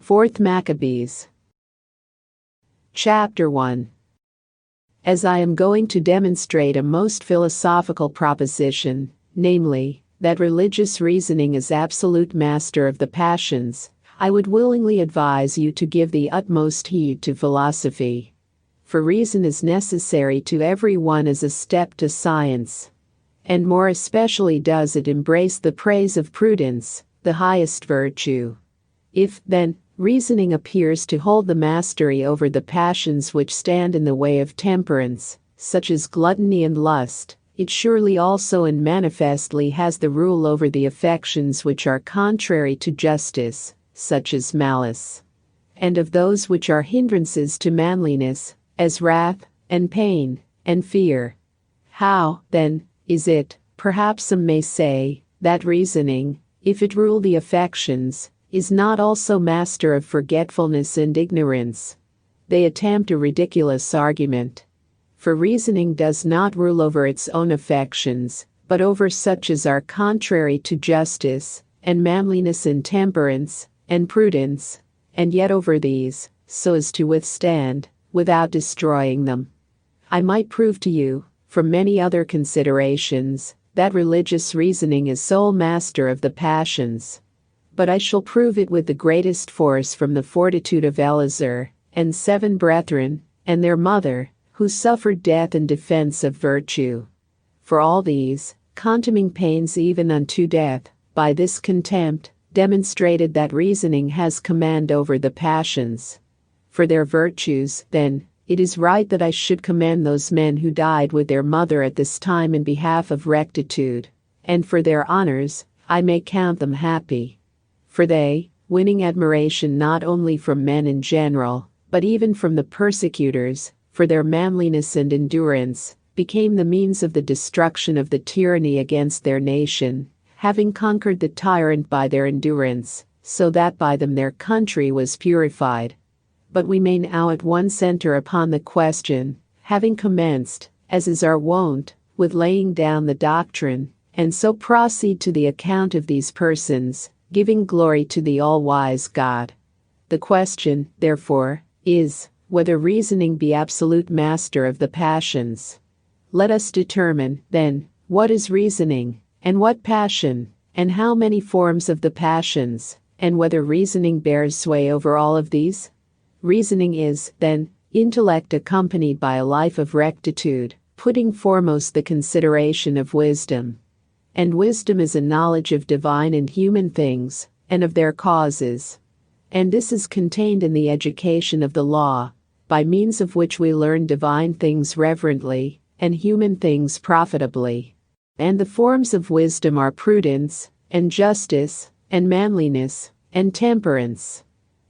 4th Maccabees. Chapter 1. As I am going to demonstrate a most philosophical proposition, namely, that religious reasoning is absolute master of the passions, I would willingly advise you to give the utmost heed to philosophy. For reason is necessary to every one as a step to science. And more especially does it embrace the praise of prudence, the highest virtue. If, then, reasoning appears to hold the mastery over the passions which stand in the way of temperance, such as gluttony and lust, it surely also and manifestly has the rule over the affections which are contrary to justice, such as malice. And of those which are hindrances to manliness, as wrath, and pain, and fear. How, then, is it, perhaps some may say, that reasoning, if it rule the affections, is not also master of forgetfulness and ignorance? They attempt a ridiculous argument. For reasoning does not rule over its own affections, but over such as are contrary to justice, and manliness and temperance, and prudence, and yet over these, so as to withstand, without destroying them. I might prove to you, from many other considerations, that religious reasoning is sole master of the passions. But I shall prove it with the greatest force from the fortitude of Eleazar, and 7 brethren, and their mother, who suffered death in defense of virtue. For all these, contuming pains even unto death, by this contempt, demonstrated that reasoning has command over the passions. For their virtues, then, it is right that I should commend those men who died with their mother at this time in behalf of rectitude, and for their honors, I may count them happy. For they, winning admiration not only from men in general, but even from the persecutors, for their manliness and endurance, became the means of the destruction of the tyranny against their nation, having conquered the tyrant by their endurance, so that by them their country was purified. But we may now at once enter upon the question, having commenced, as is our wont, with laying down the doctrine, and so proceed to the account of these persons, giving glory to the all-wise God. The question, therefore, is, whether reasoning be absolute master of the passions. Let us determine, then, what is reasoning, and what passion, and how many forms of the passions, and whether reasoning bears sway over all of these. Reasoning is, then, intellect accompanied by a life of rectitude, putting foremost the consideration of wisdom. And wisdom is a knowledge of divine and human things, and of their causes. And this is contained in the education of the law, by means of which we learn divine things reverently, and human things profitably. And the forms of wisdom are prudence, and justice, and manliness, and temperance.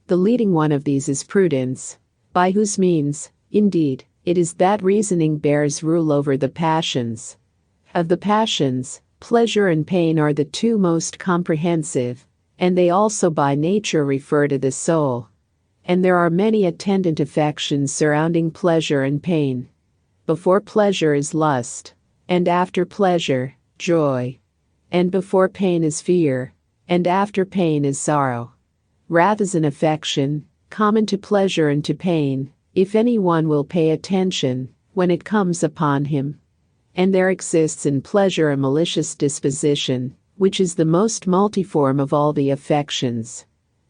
The leading one of these is prudence, by whose means, indeed, it is that reasoning bears rule over the passions. Of the passions, pleasure and pain are the 2 most comprehensive, and they also by nature refer to the soul. And there are many attendant affections surrounding pleasure and pain. Before pleasure is lust, and after pleasure, joy. And before pain is fear, and after pain is sorrow. Wrath is an affection, common to pleasure and to pain, if any one will pay attention, when it comes upon him. And there exists in pleasure a malicious disposition, which is the most multiform of all the affections.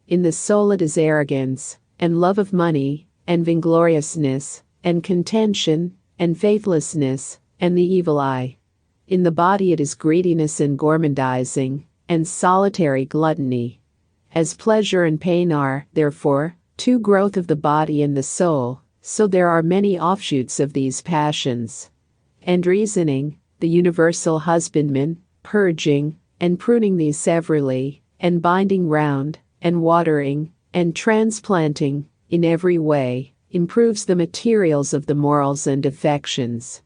In the soul it is arrogance, and love of money, and vaingloriousness, and contention, and faithlessness, and the evil eye. In the body it is greediness and gormandizing, and solitary gluttony. As pleasure and pain are, therefore, 2 growth of the body and the soul, so there are many offshoots of these passions. And reasoning, the universal husbandman, purging, and pruning these severally, and binding round, and watering, and transplanting, in every way, improves the materials of the morals and affections.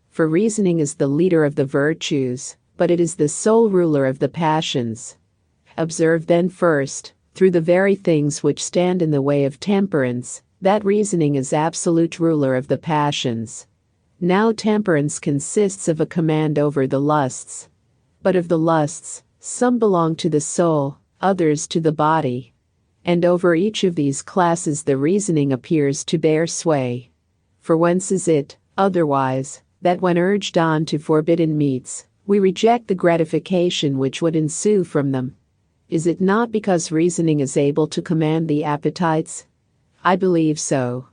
For reasoning is the leader of the virtues, but it is the sole ruler of the passions. Observe then first, through the very things which stand in the way of temperance, that reasoning is absolute ruler of the passions. Now temperance consists of a command over the lusts. But of the lusts, some belong to the soul, others to the body. And over each of these classes the reasoning appears to bear sway. For whence is it, otherwise, that when urged on to forbidden meats, we reject the gratification which would ensue from them? Is it not because reasoning is able to command the appetites? I believe so.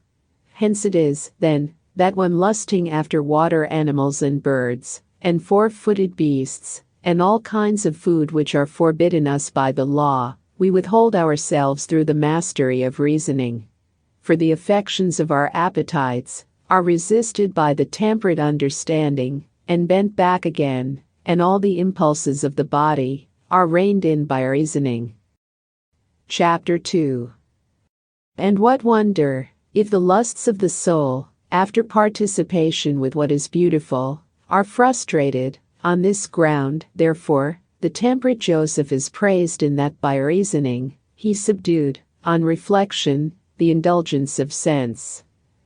Hence it is, then, that when lusting after water animals and birds, and four-footed beasts, and all kinds of food which are forbidden us by the law, we withhold ourselves through the mastery of reasoning. For the affections of our appetites are resisted by the temperate understanding, and bent back again, and all the impulses of the body are reined in by reasoning. Chapter 2. And what wonder, if the lusts of the soul, after participation with what is beautiful, are frustrated. On this ground, therefore, the temperate Joseph is praised in that by reasoning, he subdued, on reflection, the indulgence of sense.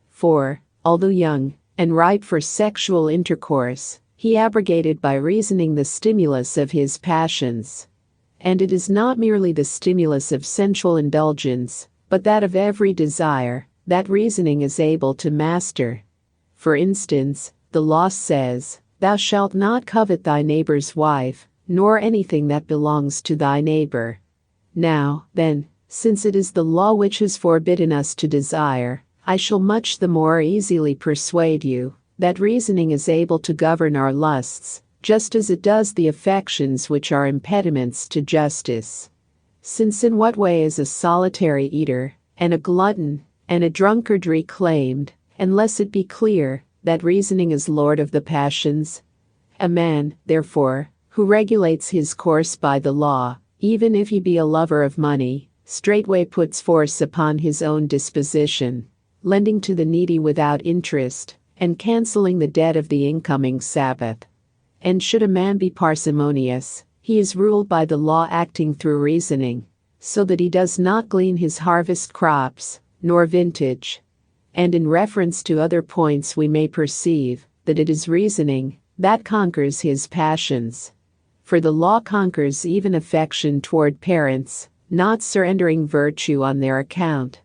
For, although young, and ripe for sexual intercourse, he abrogated by reasoning the stimulus of his passions. And it is not merely the stimulus of sensual indulgence, but that of every desire, that reasoning is able to master. For instance, the law says, "Thou shalt not covet thy neighbor's wife, nor anything that belongs to thy neighbor." Now, then, since it is the law which has forbidden us to desire, I shall much the more easily persuade you that reasoning is able to govern our lusts, just as it does the affections which are impediments to justice. Since in what way is a solitary eater, and a glutton, and a drunkard reclaimed, unless it be clear that reasoning is lord of the passions? A man, therefore, who regulates his course by the law, even if he be a lover of money, straightway puts force upon his own disposition, lending to the needy without interest, and cancelling the debt of the incoming Sabbath. And should a man be parsimonious, he is ruled by the law acting through reasoning, so that he does not glean his harvest crops, nor vintage. And in reference to other points we may perceive that it is reasoning that conquers his passions. For the law conquers even affection toward parents, not surrendering virtue on their account.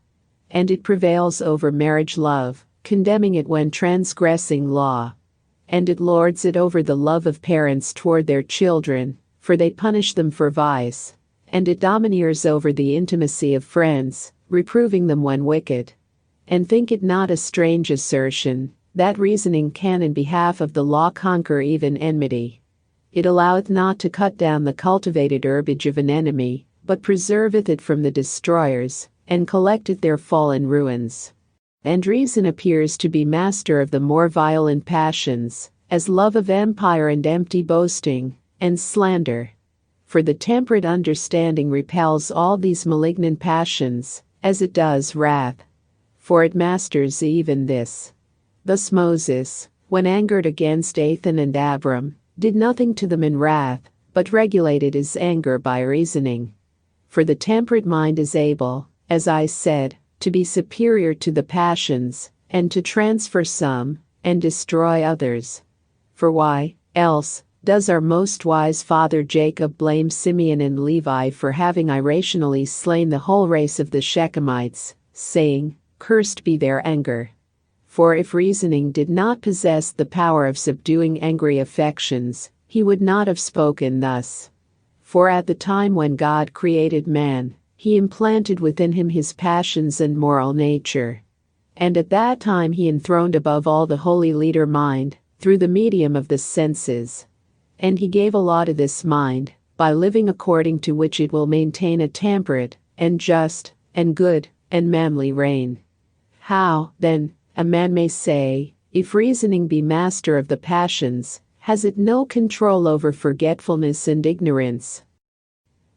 And it prevails over marriage love, condemning it when transgressing law. And it lords it over the love of parents toward their children, for they punish them for vice. And it domineers over the intimacy of friends, reproving them when wicked. And think it not a strange assertion, that reasoning can in behalf of the law conquer even enmity. It alloweth not to cut down the cultivated herbage of an enemy, but preserveth it from the destroyers, and collecteth their fallen ruins. And reason appears to be master of the more violent passions, as love of empire and empty boasting, and slander. For the temperate understanding repels all these malignant passions, as it does wrath. For it masters even this. Thus Moses, when angered against Dathan and Abiram, did nothing to them in wrath, but regulated his anger by reasoning. For the temperate mind is able, as I said, to be superior to the passions, and to transfer some, and destroy others. For why, else, does our most wise father Jacob blame Simeon and Levi for having irrationally slain the whole race of the Shechemites, saying, "Cursed be their anger"? For if reasoning did not possess the power of subduing angry affections, he would not have spoken thus. For at the time when God created man, he implanted within him his passions and moral nature. And at that time he enthroned above all the holy leader mind, through the medium of the senses. And he gave a law to this mind, by living according to which it will maintain a temperate, and just, and good, and manly reign. How, then, a man may say, if reasoning be master of the passions, has it no control over forgetfulness and ignorance?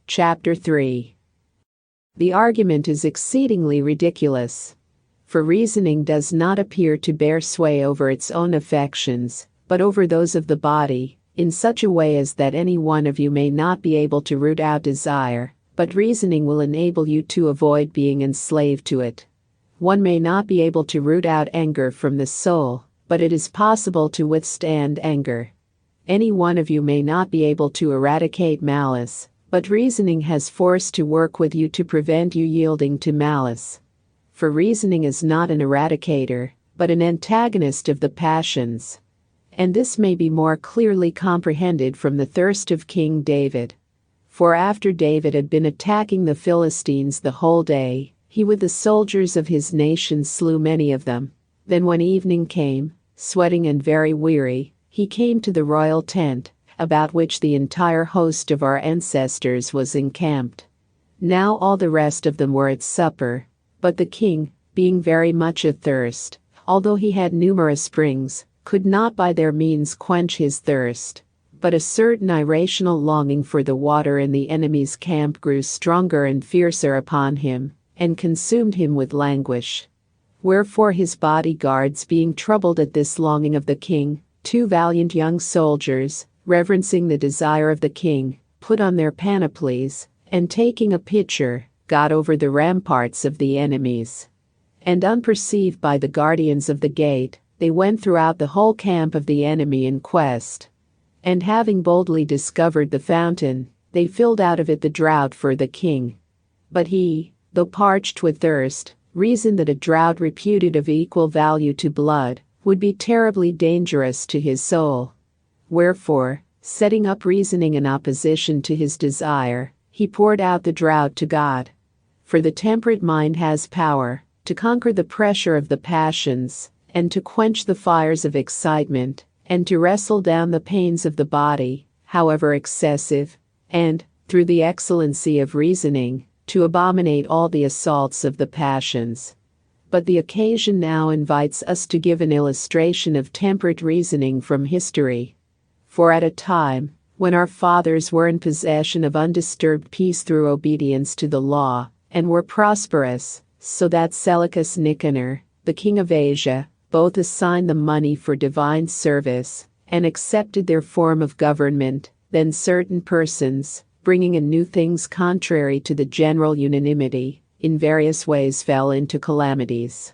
Chapter 3. The argument is exceedingly ridiculous. For reasoning does not appear to bear sway over its own affections, but over those of the body, in such a way as that any one of you may not be able to root out desire, but reasoning will enable you to avoid being enslaved to it. One may not be able to root out anger from the soul, but it is possible to withstand anger. Any one of you may not be able to eradicate malice, But reasoning has force to work with you to prevent you yielding to malice. For reasoning is not an eradicator, but an antagonist of the passions. And this may be more clearly comprehended from the thirst of King David. For after David had been attacking the Philistines the whole day, he with the soldiers of his nation slew many of them. Then when evening came, sweating and very weary, he came to the royal tent, about which the entire host of our ancestors was encamped. Now all the rest of them were at supper, but the king, being very much athirst, although he had numerous springs, could not by their means quench his thirst. But a certain irrational longing for the water in the enemy's camp grew stronger and fiercer upon him, and consumed him with languish. Wherefore his bodyguards being troubled at this longing of the king, 2 valiant young soldiers, reverencing the desire of the king, put on their panoplies, and taking a pitcher, got over the ramparts of the enemies. And unperceived by the guardians of the gate, they went throughout the whole camp of the enemy in quest. And having boldly discovered the fountain, they filled out of it the draught for the king. But he, though parched with thirst, reasoned that a draught reputed of equal value to blood would be terribly dangerous to his soul. Wherefore, setting up reasoning in opposition to his desire, he poured out the draught to God. For the temperate mind has power to conquer the pressure of the passions, and to quench the fires of excitement, and to wrestle down the pains of the body, however excessive, and, through the excellency of reasoning, to abominate all the assaults of the passions. But the occasion now invites us to give an illustration of temperate reasoning from history. For at a time, when our fathers were in possession of undisturbed peace through obedience to the law, and were prosperous, so that Seleucus Nicanor, the king of Asia, both assigned them money for divine service, and accepted their form of government, then certain persons, bringing in new things contrary to the general unanimity, in various ways fell into calamities.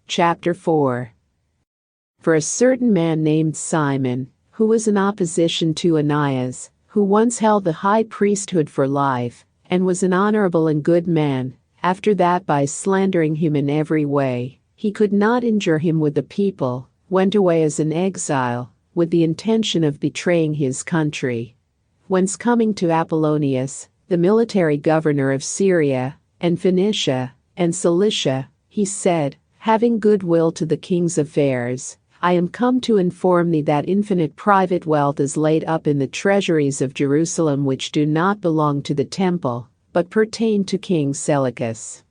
Chapter 4. For a certain man named Simon, who was in opposition to Ananias, who once held the high priesthood for life, and was an honorable and good man, after that by slandering him in every way, he could not injure him with the people, went away as an exile, with the intention of betraying his country. Whence coming to Apollonius, the military governor of Syria, and Phoenicia, and Cilicia, he said, having good will to the king's affairs, I am come to inform thee that infinite private wealth is laid up in the treasuries of Jerusalem which do not belong to the temple, but pertain to King Seleucus.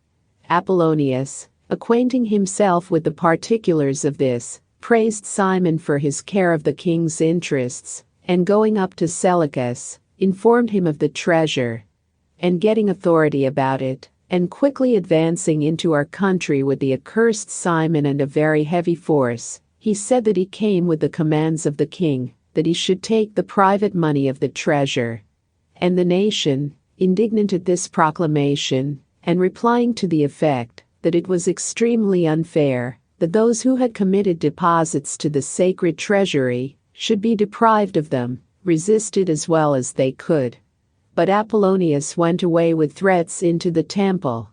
Apollonius, acquainting himself with the particulars of this, praised Simon for his care of the king's interests, and going up to Seleucus, informed him of the treasure, and getting authority about it, and quickly advancing into our country with the accursed Simon and a very heavy force, he said that he came with the commands of the king, that he should take the private money of the treasure. And the nation, indignant at this proclamation, and replying to the effect that it was extremely unfair that those who had committed deposits to the sacred treasury should be deprived of them, resisted as well as they could. But Apollonius went away with threats into the temple.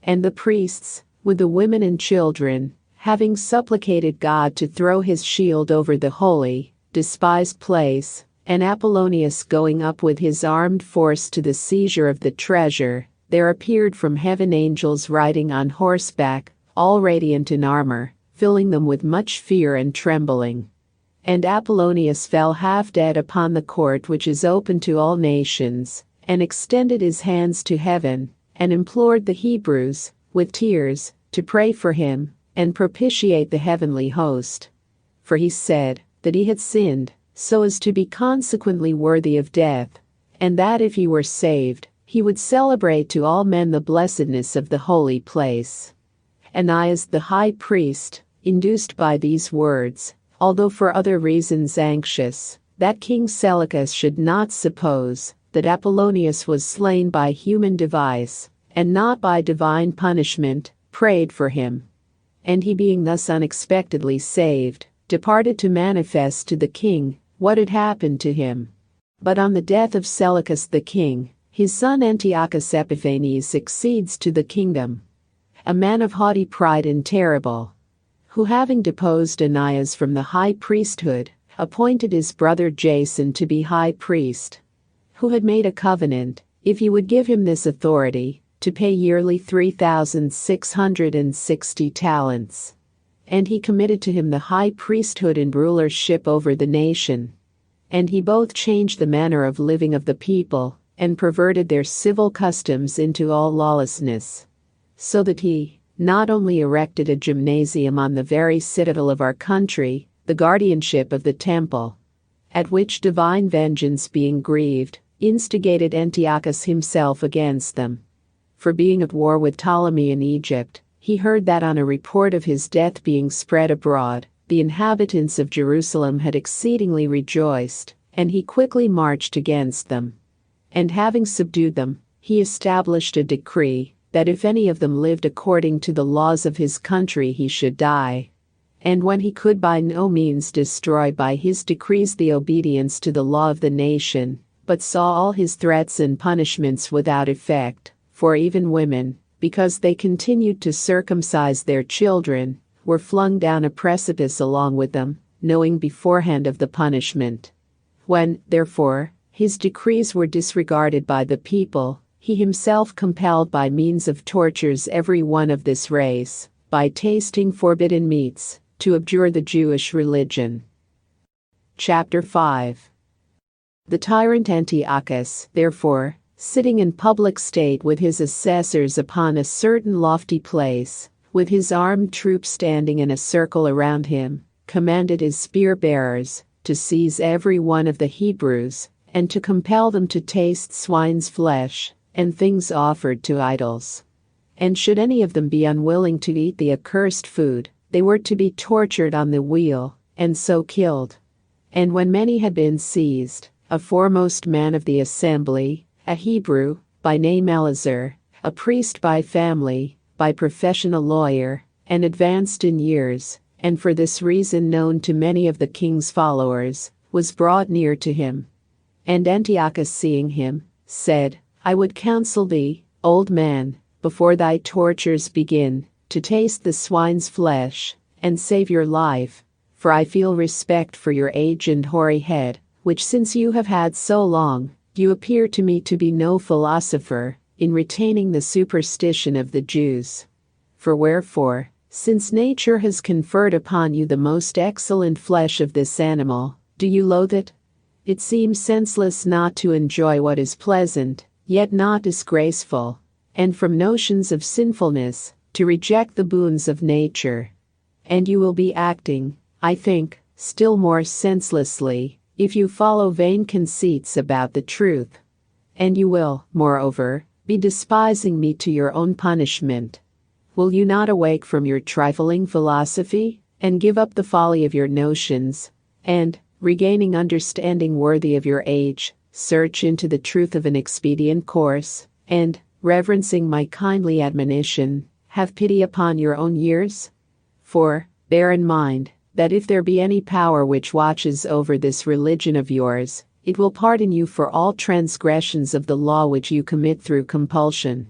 And the priests, with the women and children, having supplicated God to throw his shield over the holy, despised place, and Apollonius going up with his armed force to the seizure of the treasure, there appeared from heaven angels riding on horseback, all radiant in armor, filling them with much fear and trembling. And Apollonius fell half dead upon the court which is open to all nations, and extended his hands to heaven, and implored the Hebrews, with tears, to pray for him, and propitiate the heavenly host. For he said that he had sinned, so as to be consequently worthy of death, and that if he were saved, he would celebrate to all men the blessedness of the holy place. Ananias the high priest, induced by these words, although for other reasons anxious, that King Seleucus should not suppose that Apollonius was slain by human device, and not by divine punishment, prayed for him. And he being thus unexpectedly saved, departed to manifest to the king what had happened to him. But on the death of Seleucus the king, his son Antiochus Epiphanes succeeds to the kingdom. A man of haughty pride and terrible, who having deposed Anias from the high priesthood, appointed his brother Jason to be high priest, who had made a covenant, if he would give him this authority, to pay yearly 3,660 talents. And he committed to him the high priesthood and rulership over the nation. And he both changed the manner of living of the people, and perverted their civil customs into all lawlessness. So that he not only erected a gymnasium on the very citadel of our country, the guardianship of the temple, at which divine vengeance being grieved, instigated Antiochus himself against them. For being at war with Ptolemy in Egypt, he heard that on a report of his death being spread abroad, the inhabitants of Jerusalem had exceedingly rejoiced, and he quickly marched against them. And having subdued them, he established a decree, that if any of them lived according to the laws of his country he should die. And when he could by no means destroy by his decrees the obedience to the law of the nation, but saw all his threats and punishments without effect, for even women, because they continued to circumcise their children, were flung down a precipice along with them, knowing beforehand of the punishment. When, therefore, his decrees were disregarded by the people, he himself compelled by means of tortures every one of this race, by tasting forbidden meats, to abjure the Jewish religion. Chapter 5. The tyrant Antiochus, therefore, sitting in public state with his assessors upon a certain lofty place, with his armed troops standing in a circle around him, commanded his spear-bearers to seize every one of the Hebrews, and to compel them to taste swine's flesh, and things offered to idols. And should any of them be unwilling to eat the accursed food, they were to be tortured on the wheel, and so killed. And when many had been seized, a foremost man of the assembly, a Hebrew, by name Eleazar, a priest by family, by profession a lawyer, and advanced in years, and for this reason known to many of the king's followers, was brought near to him. And Antiochus seeing him, said, I would counsel thee, old man, before thy tortures begin, to taste the swine's flesh, and save your life, for I feel respect for your age and hoary head, which since you have had so long, you appear to me to be no philosopher, in retaining the superstition of the Jews. For wherefore, since nature has conferred upon you the most excellent flesh of this animal, do you loathe it? It seems senseless not to enjoy what is pleasant, yet not disgraceful, and from notions of sinfulness, to reject the boons of nature. And you will be acting, I think, still more senselessly, if you follow vain conceits about the truth. And you will, moreover, be despising me to your own punishment. Will you not awake from your trifling philosophy, and give up the folly of your notions, and, regaining understanding worthy of your age, search into the truth of an expedient course, and, reverencing my kindly admonition, have pity upon your own years? For, bear in mind, that if there be any power which watches over this religion of yours, it will pardon you for all transgressions of the law which you commit through compulsion.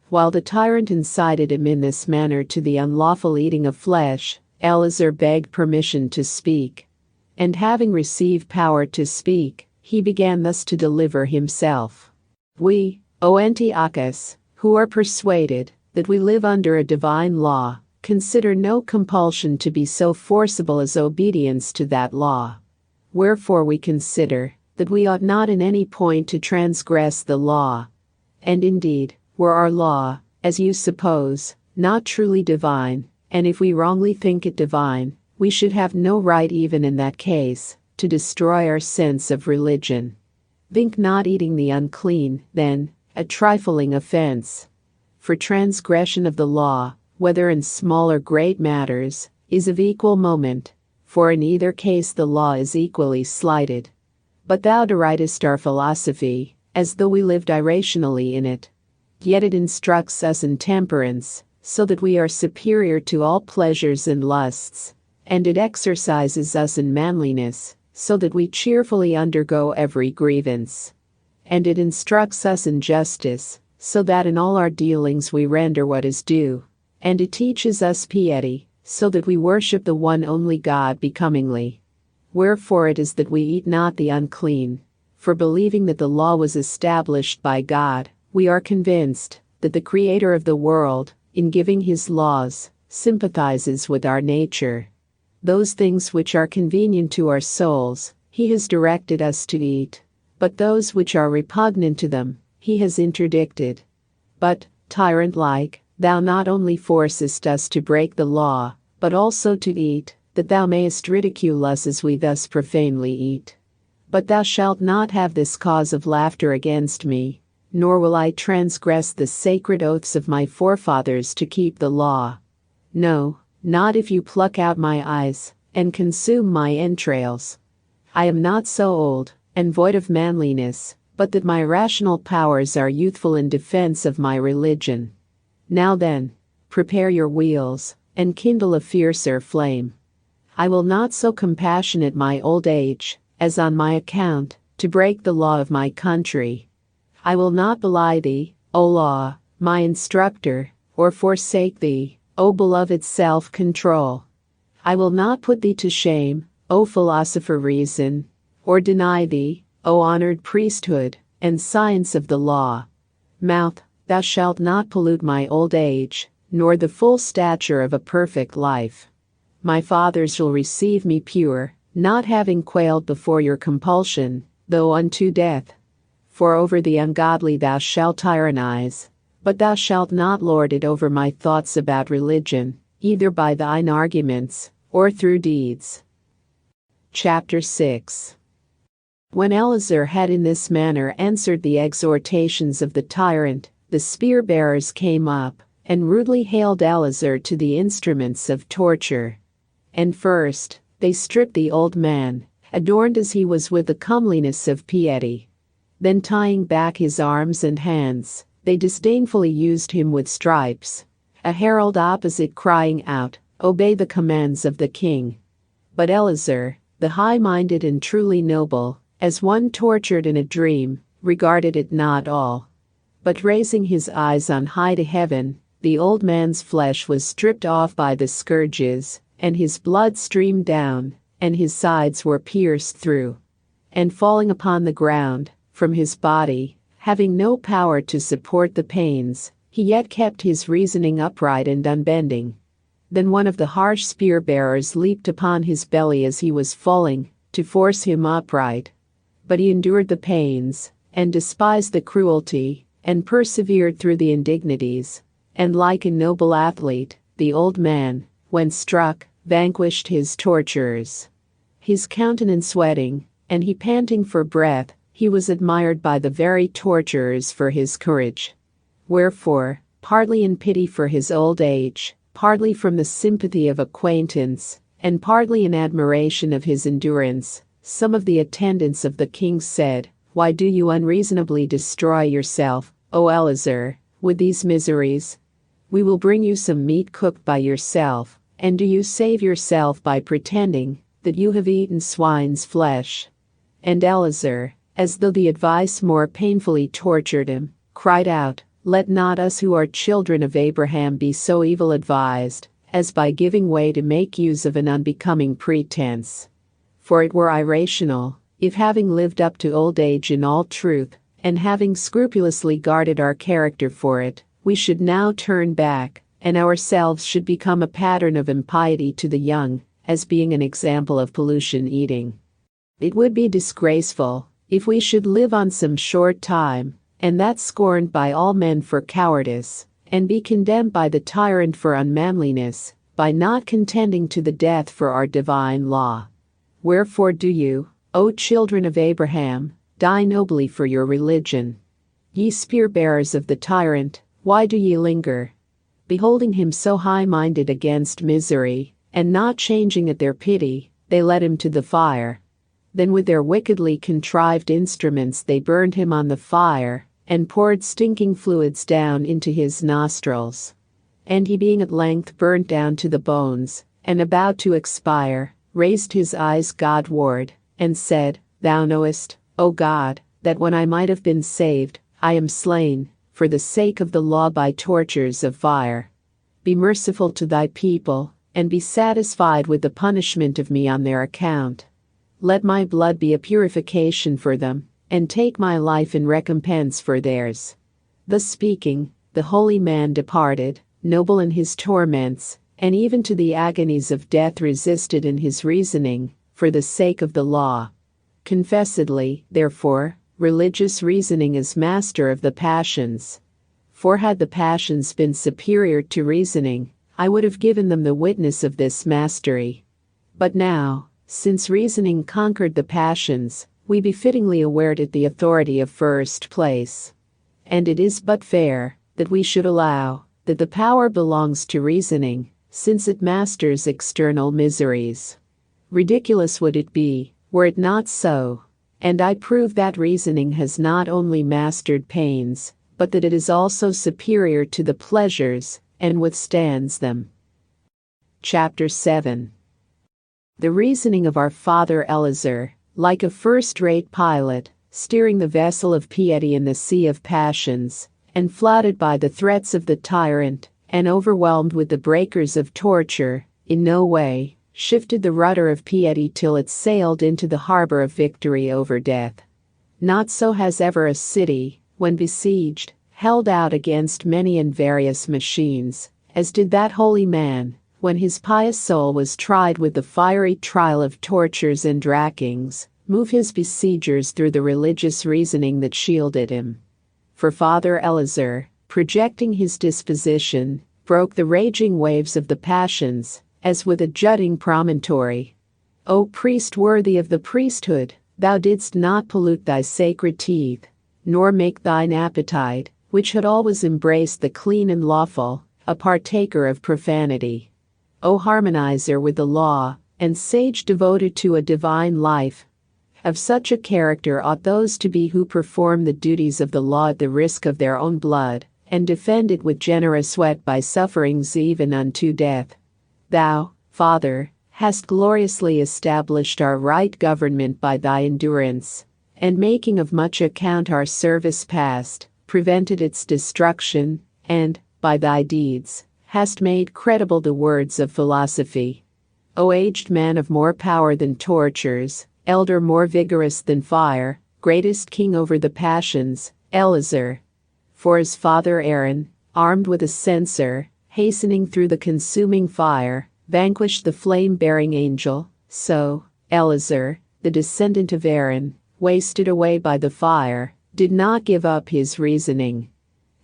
While the tyrant incited him in this manner to the unlawful eating of flesh, Eleazar begged permission to speak. And having received power to speak, he began thus to deliver himself. We, O Antiochus, who are persuaded that we live under a divine law, consider no compulsion to be so forcible as obedience to that law. Wherefore we consider that we ought not in any point to transgress the law. And indeed, were our law, as you suppose, not truly divine, and if we wrongly think it divine, we should have no right even in that case, to destroy our sense of religion. Think not eating the unclean, then, a trifling offense. For transgression of the law, whether in small or great matters, is of equal moment, for in either case the law is equally slighted. But thou deridest our philosophy, as though we lived irrationally in it. Yet it instructs us in temperance, so that we are superior to all pleasures and lusts, and it exercises us in manliness, so that we cheerfully undergo every grievance. And it instructs us in justice, so that in all our dealings we render what is due. And it teaches us piety, so that we worship the one only God becomingly. Wherefore it is that we eat not the unclean. For believing that the law was established by God, we are convinced that the Creator of the world, in giving his laws, sympathizes with our nature. Those things which are convenient to our souls, he has directed us to eat, but those which are repugnant to them, he has interdicted. But, tyrant-like, thou not only forcest us to break the law, but also to eat, that thou mayest ridicule us as we thus profanely eat. But thou shalt not have this cause of laughter against me, nor will I transgress the sacred oaths of my forefathers to keep the law. No, not if you pluck out my eyes, and consume my entrails. I am not so old, and void of manliness, but that my rational powers are youthful in defense of my religion. Now then, prepare your wheels, and kindle a fiercer flame. I will not so compassionate my old age, as on my account, to break the law of my country. I will not belie thee, O law, my instructor, or forsake thee, O beloved self-control. I will not put thee to shame, O philosopher reason, or deny thee, O honored priesthood, and science of the law. Mouth, thou shalt not pollute my old age, nor the full stature of a perfect life. My fathers shall receive me pure, not having quailed before your compulsion, though unto death. For over the ungodly thou shalt tyrannize, but thou shalt not lord it over my thoughts about religion, either by thine arguments, or through deeds. Chapter 6. When Eleazar had in this manner answered the exhortations of the tyrant, the spear-bearers came up, and rudely haled Eleazar to the instruments of torture. And first, they stripped the old man, adorned as he was with the comeliness of piety. Then tying back his arms and hands, they disdainfully used him with stripes, a herald opposite crying out, "Obey the commands of the king." But Eleazar, the high-minded and truly noble, as one tortured in a dream, regarded it not all. But raising his eyes on high to heaven, the old man's flesh was stripped off by the scourges, and his blood streamed down, and his sides were pierced through. And falling upon the ground, from his body, having no power to support the pains, he yet kept his reasoning upright and unbending. Then one of the harsh spear-bearers leaped upon his belly as he was falling, to force him upright. But he endured the pains, and despised the cruelty, and persevered through the indignities. And like a noble athlete, the old man, when struck, vanquished his torturers. His countenance sweating, and he panting for breath, he was admired by the very torturers for his courage. Wherefore, partly in pity for his old age, partly from the sympathy of acquaintance, and partly in admiration of his endurance, some of the attendants of the king said, "Why do you unreasonably destroy yourself, O Eleazar, with these miseries? We will bring you some meat cooked by yourself, and do you save yourself by pretending that you have eaten swine's flesh?" And Eleazar, as though the advice more painfully tortured him, cried out, "Let not us who are children of Abraham be so evil advised, as by giving way to make use of an unbecoming pretense. For it were irrational, if having lived up to old age in all truth, and having scrupulously guarded our character for it, we should now turn back, and ourselves should become a pattern of impiety to the young, as being an example of pollution eating. It would be disgraceful, if we should live on some short time, and that scorned by all men for cowardice, and be condemned by the tyrant for unmanliness, by not contending to the death for our divine law. Wherefore do you, O children of Abraham, die nobly for your religion. Ye spear-bearers of the tyrant, why do ye linger? Beholding him so high-minded against misery, and not changing at their pity, they led him to the fire. Then with their wickedly contrived instruments they burned him on the fire, and poured stinking fluids down into his nostrils. And he being at length burnt down to the bones, and about to expire, raised his eyes Godward, and said, Thou knowest, O God, that when I might have been saved, I am slain, for the sake of the law by tortures of fire. Be merciful to thy people, and be satisfied with the punishment of me on their account. Let my blood be a purification for them, and take my life in recompense for theirs. Thus speaking, the holy man departed, noble in his torments, and even to the agonies of death resisted in his reasoning, for the sake of the law. Confessedly, therefore, religious reasoning is master of the passions. For had the passions been superior to reasoning, I would have given them the witness of this mastery. But now, since reasoning conquered the passions, we befittingly award it the authority of first place. And it is but fair that we should allow that the power belongs to reasoning, since it masters external miseries. Ridiculous would it be, were it not so, and I prove that reasoning has not only mastered pains, but that it is also superior to the pleasures, and withstands them. Chapter 7. The reasoning of our father Eleazar, like a first-rate pilot, steering the vessel of piety in the sea of passions, and flouted by the threats of the tyrant, and overwhelmed with the breakers of torture, in no way shifted the rudder of piety till it sailed into the harbor of victory over death. Not so has ever a city, when besieged, held out against many and various machines, as did that holy man, when his pious soul was tried with the fiery trial of tortures and rackings, move his besiegers through the religious reasoning that shielded him. For Father Eleazar, projecting his disposition, broke the raging waves of the passions, as with a jutting promontory. O priest worthy of the priesthood, thou didst not pollute thy sacred teeth, nor make thine appetite, which had always embraced the clean and lawful, a partaker of profanity. O harmonizer with the law, and sage devoted to a divine life, of such a character ought those to be who perform the duties of the law at the risk of their own blood, and defend it with generous sweat by sufferings even unto death. Thou, Father, hast gloriously established our right government by thy endurance, and making of much account our service past, prevented its destruction, and, by thy deeds, hast made credible the words of philosophy. O aged man of more power than tortures, elder more vigorous than fire, greatest king over the passions, Eleazar. For as Father Aaron, armed with a censer, hastening through the consuming fire, vanquished the flame-bearing angel, so, Eleazar, the descendant of Aaron, wasted away by the fire, did not give up his reasoning.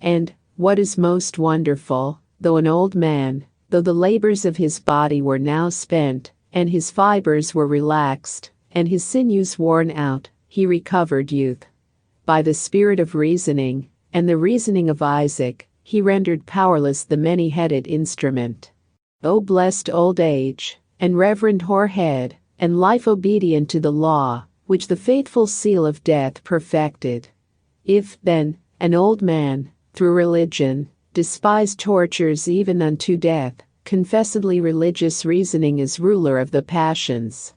And, what is most wonderful, though an old man, though the labors of his body were now spent, and his fibers were relaxed, and his sinews worn out, he recovered youth. By the spirit of reasoning, and the reasoning of Isaac, he rendered powerless the many-headed instrument. O blessed old age, and reverend hoar-head, and life obedient to the law, which the faithful seal of death perfected. If, then, an old man, through religion, despised tortures even unto death, confessedly religious reasoning is ruler of the passions.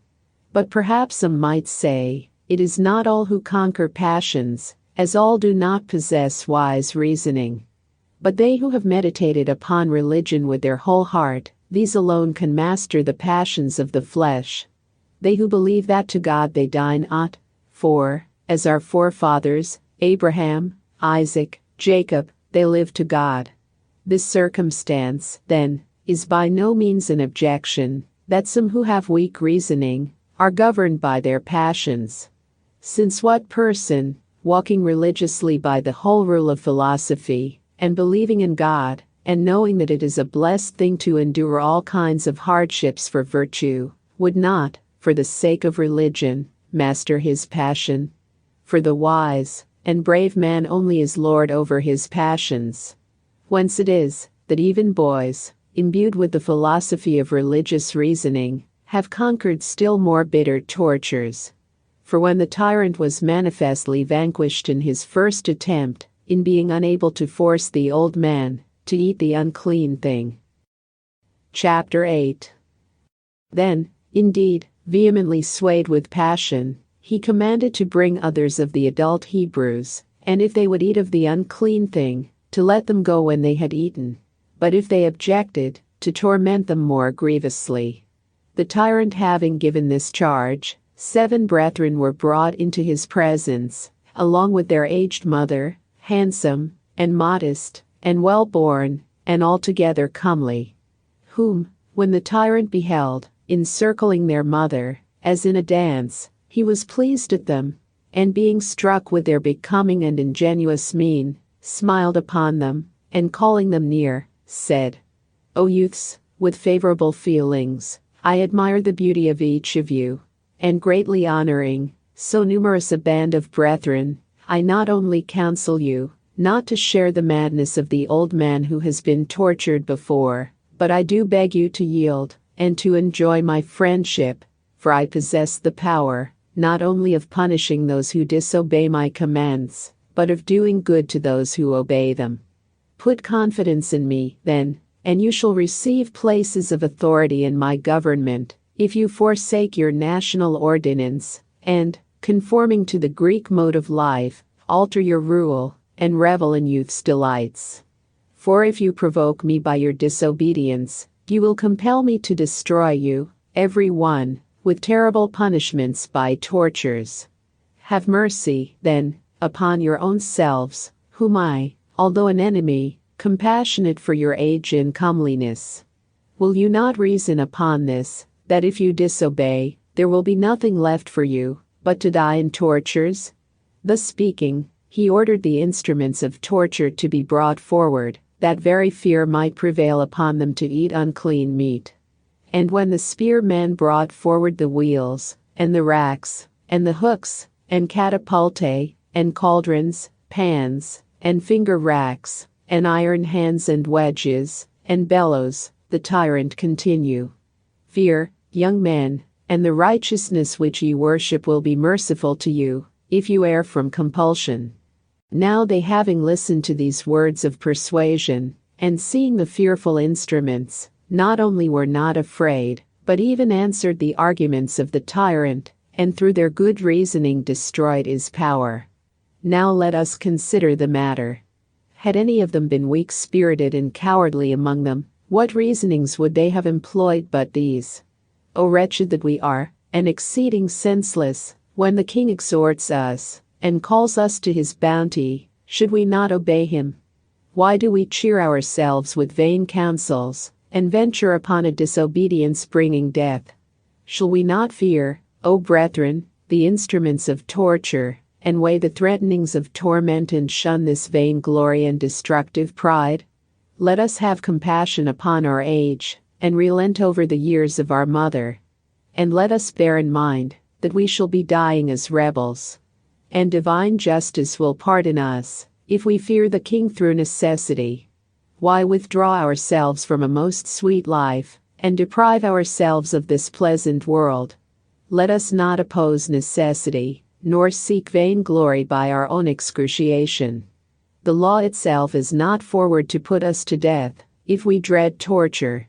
But perhaps some might say, it is not all who conquer passions, as all do not possess wise reasoning. But they who have meditated upon religion with their whole heart, these alone can master the passions of the flesh. They who believe that to God they die not, for, as our forefathers, Abraham, Isaac, Jacob, they lived to God. This circumstance, then, is by no means an objection, that some who have weak reasoning are governed by their passions. Since what person, walking religiously by the whole rule of philosophy, and believing in God, and knowing that it is a blessed thing to endure all kinds of hardships for virtue, would not, for the sake of religion, master his passion? For the wise and brave man only is lord over his passions. Whence it is that even boys, imbued with the philosophy of religious reasoning, have conquered still more bitter tortures. For when the tyrant was manifestly vanquished in his first attempt, in being unable to force the old man to eat the unclean thing. Chapter 8. Then, indeed, Vehemently swayed with passion, he commanded to bring others of the adult Hebrews, and if they would eat of the unclean thing, to let them go when they had eaten. But if they objected, to torment them more grievously. The tyrant having given this charge, 7 brethren were brought into his presence, along with their aged mother, handsome, and modest, and well-born, and altogether comely. Whom, when the tyrant beheld, encircling their mother, as in a dance, he was pleased at them, and being struck with their becoming and ingenuous mien, smiled upon them, and calling them near, said, O youths, with favorable feelings, I admire the beauty of each of you, and greatly honoring so numerous a band of brethren, I not only counsel you not to share the madness of the old man who has been tortured before, but I do beg you to yield, and to enjoy my friendship, for I possess the power, not only of punishing those who disobey my commands, but of doing good to those who obey them. Put confidence in me, then, and you shall receive places of authority in my government, if you forsake your national ordinance, and, conforming to the Greek mode of life, alter your rule, and revel in youth's delights. For if you provoke me by your disobedience, you will compel me to destroy you, every one, with terrible punishments by tortures. Have mercy, then, upon your own selves, whom I, although an enemy, compassionate for your age and comeliness. Will you not reason upon this, that if you disobey, there will be nothing left for you, but to die in tortures? Thus speaking, he ordered the instruments of torture to be brought forward, that very fear might prevail upon them to eat unclean meat. And when the spearmen brought forward the wheels, and the racks, and the hooks, and catapultae, and cauldrons, pans, and finger racks, and iron hands and wedges, and bellows, the tyrant continue. Fear, young men, and the righteousness which ye worship will be merciful to you, if you err from compulsion. Now they having listened to these words of persuasion, and seeing the fearful instruments, not only were not afraid, but even answered the arguments of the tyrant, and through their good reasoning destroyed his power. Now let us consider the matter. Had any of them been weak-spirited and cowardly among them, what reasonings would they have employed but these? O wretched that we are, and exceeding senseless, when the king exhorts us, and calls us to his bounty, should we not obey him? Why do we cheer ourselves with vain counsels, and venture upon a disobedience bringing death? Shall we not fear, O brethren, the instruments of torture, and weigh the threatenings of torment and shun this vain glory and destructive pride? Let us have compassion upon our age, and relent over the years of our mother. And let us bear in mind, that we shall be dying as rebels. And divine justice will pardon us, if we fear the king through necessity. Why withdraw ourselves from a most sweet life, and deprive ourselves of this pleasant world? Let us not oppose necessity, nor seek vain glory by our own excruciation. The law itself is not forward to put us to death, if we dread torture.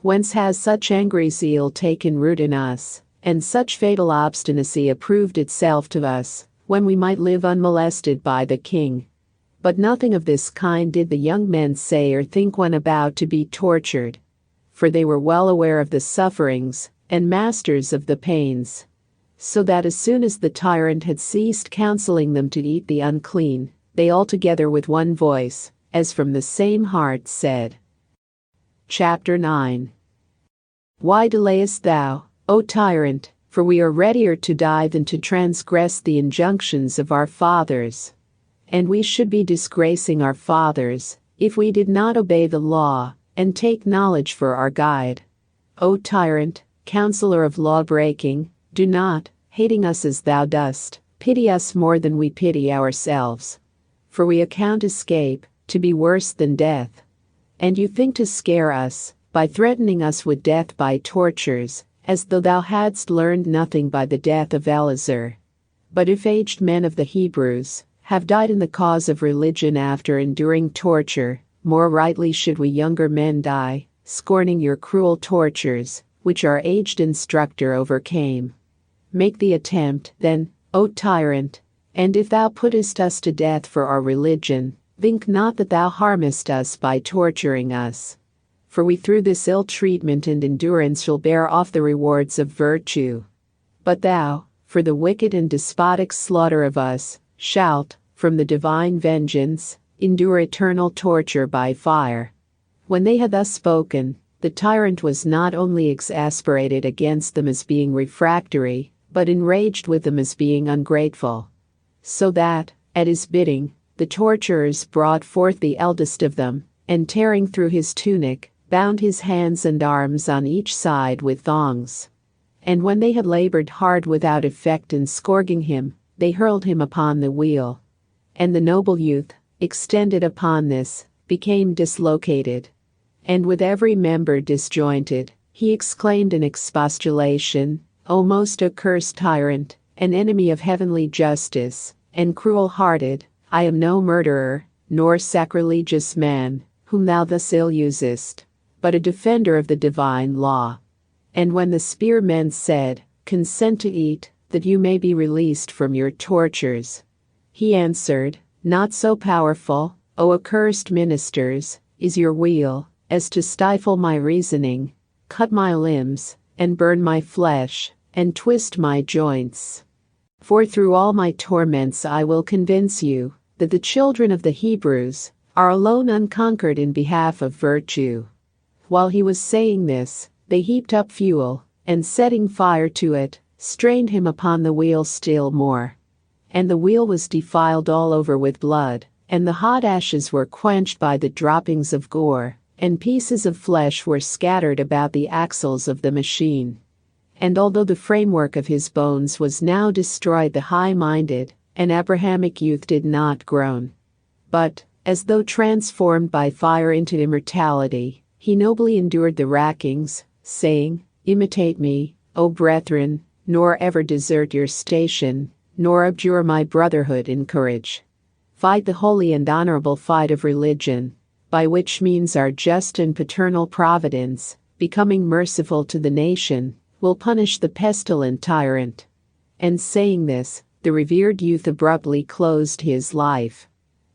Whence has such angry zeal taken root in us, and such fatal obstinacy approved itself to us, when we might live unmolested by the king? But nothing of this kind did the young men say or think when about to be tortured. For they were well aware of the sufferings, and masters of the pains. So that as soon as the tyrant had ceased counseling them to eat the unclean, they altogether with one voice, as from the same heart, said. Chapter 9. Why delayest thou, O tyrant? For we are readier to die than to transgress the injunctions of our fathers. And we should be disgracing our fathers, if we did not obey the law, and take knowledge for our guide. O tyrant, counselor of law-breaking, do not, hating us as thou dost, pity us more than we pity ourselves. For we account escape to be worse than death. And you think to scare us, by threatening us with death by tortures, as though thou hadst learned nothing by the death of Eleazar. But if aged men of the Hebrews have died in the cause of religion after enduring torture, more rightly should we younger men die, scorning your cruel tortures, which our aged instructor overcame. Make the attempt, then, O tyrant, and if thou puttest us to death for our religion, think not that thou harmest us by torturing us. For we through this ill treatment and endurance shall bear off the rewards of virtue. But thou, for the wicked and despotic slaughter of us, shalt, from the divine vengeance, endure eternal torture by fire. When they had thus spoken, the tyrant was not only exasperated against them as being refractory, but enraged with them as being ungrateful. So that, at his bidding, the torturers brought forth the eldest of them, and tearing through his tunic, bound his hands and arms on each side with thongs. And when they had labored hard without effect in scourging him, they hurled him upon the wheel. And the noble youth, extended upon this, became dislocated. And with every member disjointed, he exclaimed in expostulation, O most accursed tyrant, an enemy of heavenly justice, and cruel-hearted, I am no murderer, nor sacrilegious man, whom thou thus ill usest, but a defender of the divine law. And when the spearmen said, Consent to eat, that you may be released from your tortures, he answered, Not so powerful, O accursed ministers, is your will, as to stifle my reasoning, cut my limbs, and burn my flesh, and twist my joints. For through all my torments I will convince you, that the children of the Hebrews are alone unconquered in behalf of virtue. While he was saying this, they heaped up fuel, and setting fire to it, strained him upon the wheel still more. And the wheel was defiled all over with blood, and the hot ashes were quenched by the droppings of gore, and pieces of flesh were scattered about the axles of the machine. And although the framework of his bones was now destroyed, the high-minded and Abrahamic youth did not groan. But, as though transformed by fire into immortality, he nobly endured the rackings, saying, Imitate me, O brethren, nor ever desert your station, nor abjure my brotherhood in courage. Fight the holy and honorable fight of religion, by which means our just and paternal providence, becoming merciful to the nation, will punish the pestilent tyrant. And saying this, the revered youth abruptly closed his life.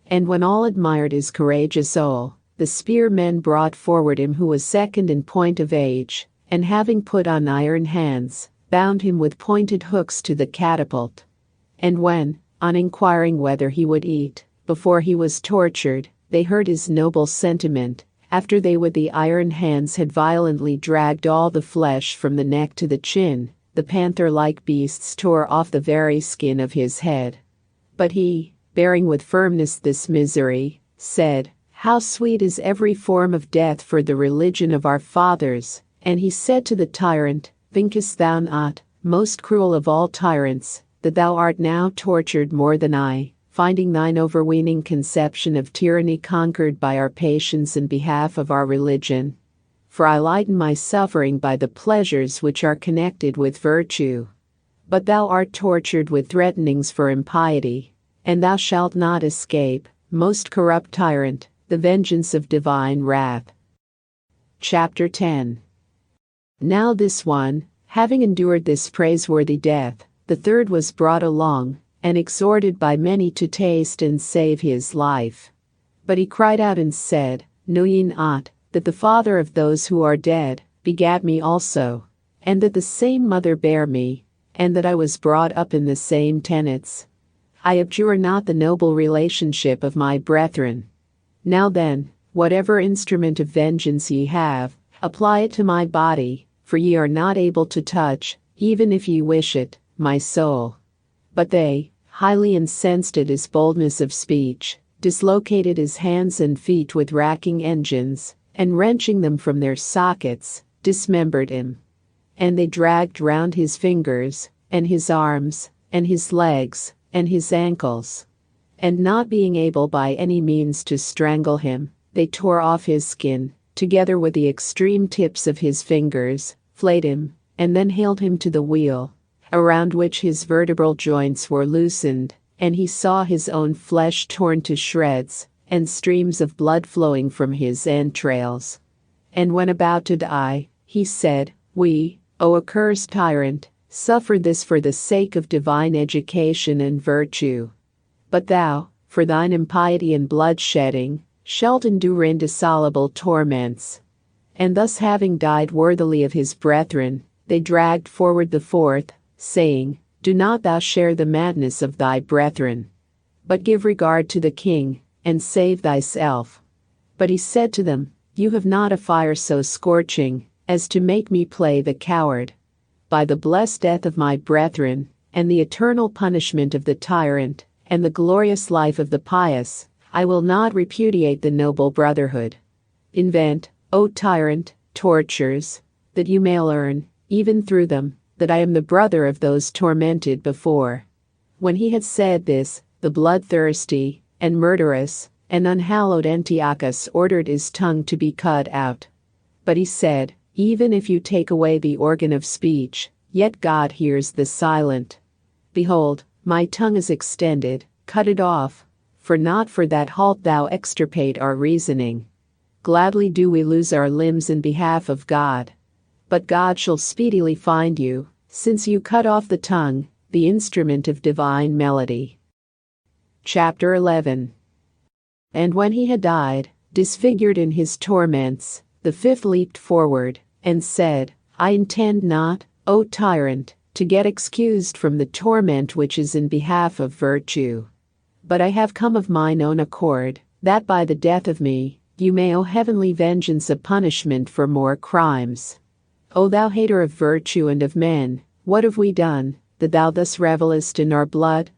And when all admired his courageous soul, the spearmen brought forward him who was second in point of age, and having put on iron hands, bound him with pointed hooks to the catapult. And when, on inquiring whether he would eat, before he was tortured, they heard his noble sentiment, after they with the iron hands had violently dragged all the flesh from the neck to the chin, the panther-like beasts tore off the very skin of his head. But he, bearing with firmness this misery, said, How sweet is every form of death for the religion of our fathers! And he said to the tyrant, Thinkest thou not, most cruel of all tyrants, that thou art now tortured more than I, finding thine overweening conception of tyranny conquered by our patience in behalf of our religion? For I lighten my suffering by the pleasures which are connected with virtue. But thou art tortured with threatenings for impiety, and thou shalt not escape, most corrupt tyrant, the vengeance of divine wrath. Chapter 10. Now this one, having endured this praiseworthy death, the third was brought along, and exhorted by many to taste and save his life. But he cried out and said, Know ye not, that the father of those who are dead begat me also, and that the same mother bare me, and that I was brought up in the same tenets? I abjure not the noble relationship of my brethren. Now then, whatever instrument of vengeance ye have, apply it to my body, for ye are not able to touch, even if ye wish it, my soul. But they, highly incensed at his boldness of speech, dislocated his hands and feet with racking engines, and wrenching them from their sockets, dismembered him. And they dragged round his fingers, and his arms, and his legs, and his ankles. And not being able by any means to strangle him, they tore off his skin, together with the extreme tips of his fingers, flayed him, and then haled him to the wheel, around which his vertebral joints were loosened, and he saw his own flesh torn to shreds, and streams of blood flowing from his entrails. And when about to die, he said, We, O accursed tyrant, suffered this for the sake of divine education and virtue. But thou, for thine impiety and bloodshedding, shalt endure indissoluble torments. And thus having died worthily of his brethren, they dragged forward the fourth, saying, Do not thou share the madness of thy brethren, but give regard to the king, and save thyself. But he said to them, You have not a fire so scorching, as to make me play the coward. By the blessed death of my brethren, and the eternal punishment of the tyrant, and the glorious life of the pious, I will not repudiate the noble brotherhood. Invent, O tyrant, tortures, that you may learn, even through them, that I am the brother of those tormented before. When he had said this, the bloodthirsty, and murderous, and unhallowed Antiochus ordered his tongue to be cut out. But he said, Even if you take away the organ of speech, yet God hears the silent. Behold, my tongue is extended, cut it off, for not for that halt thou extirpate our reasoning. Gladly do we lose our limbs in behalf of God. But God shall speedily find you, since you cut off the tongue, the instrument of divine melody. Chapter 11. And when he had died, disfigured in his torments, the fifth leaped forward, and said, I intend not, O tyrant, to get excused from the torment which is in behalf of virtue. But I have come of mine own accord, that by the death of me, you may owe heavenly vengeance a punishment for more crimes. O thou hater of virtue and of men, what have we done, that thou thus revellest in our blood?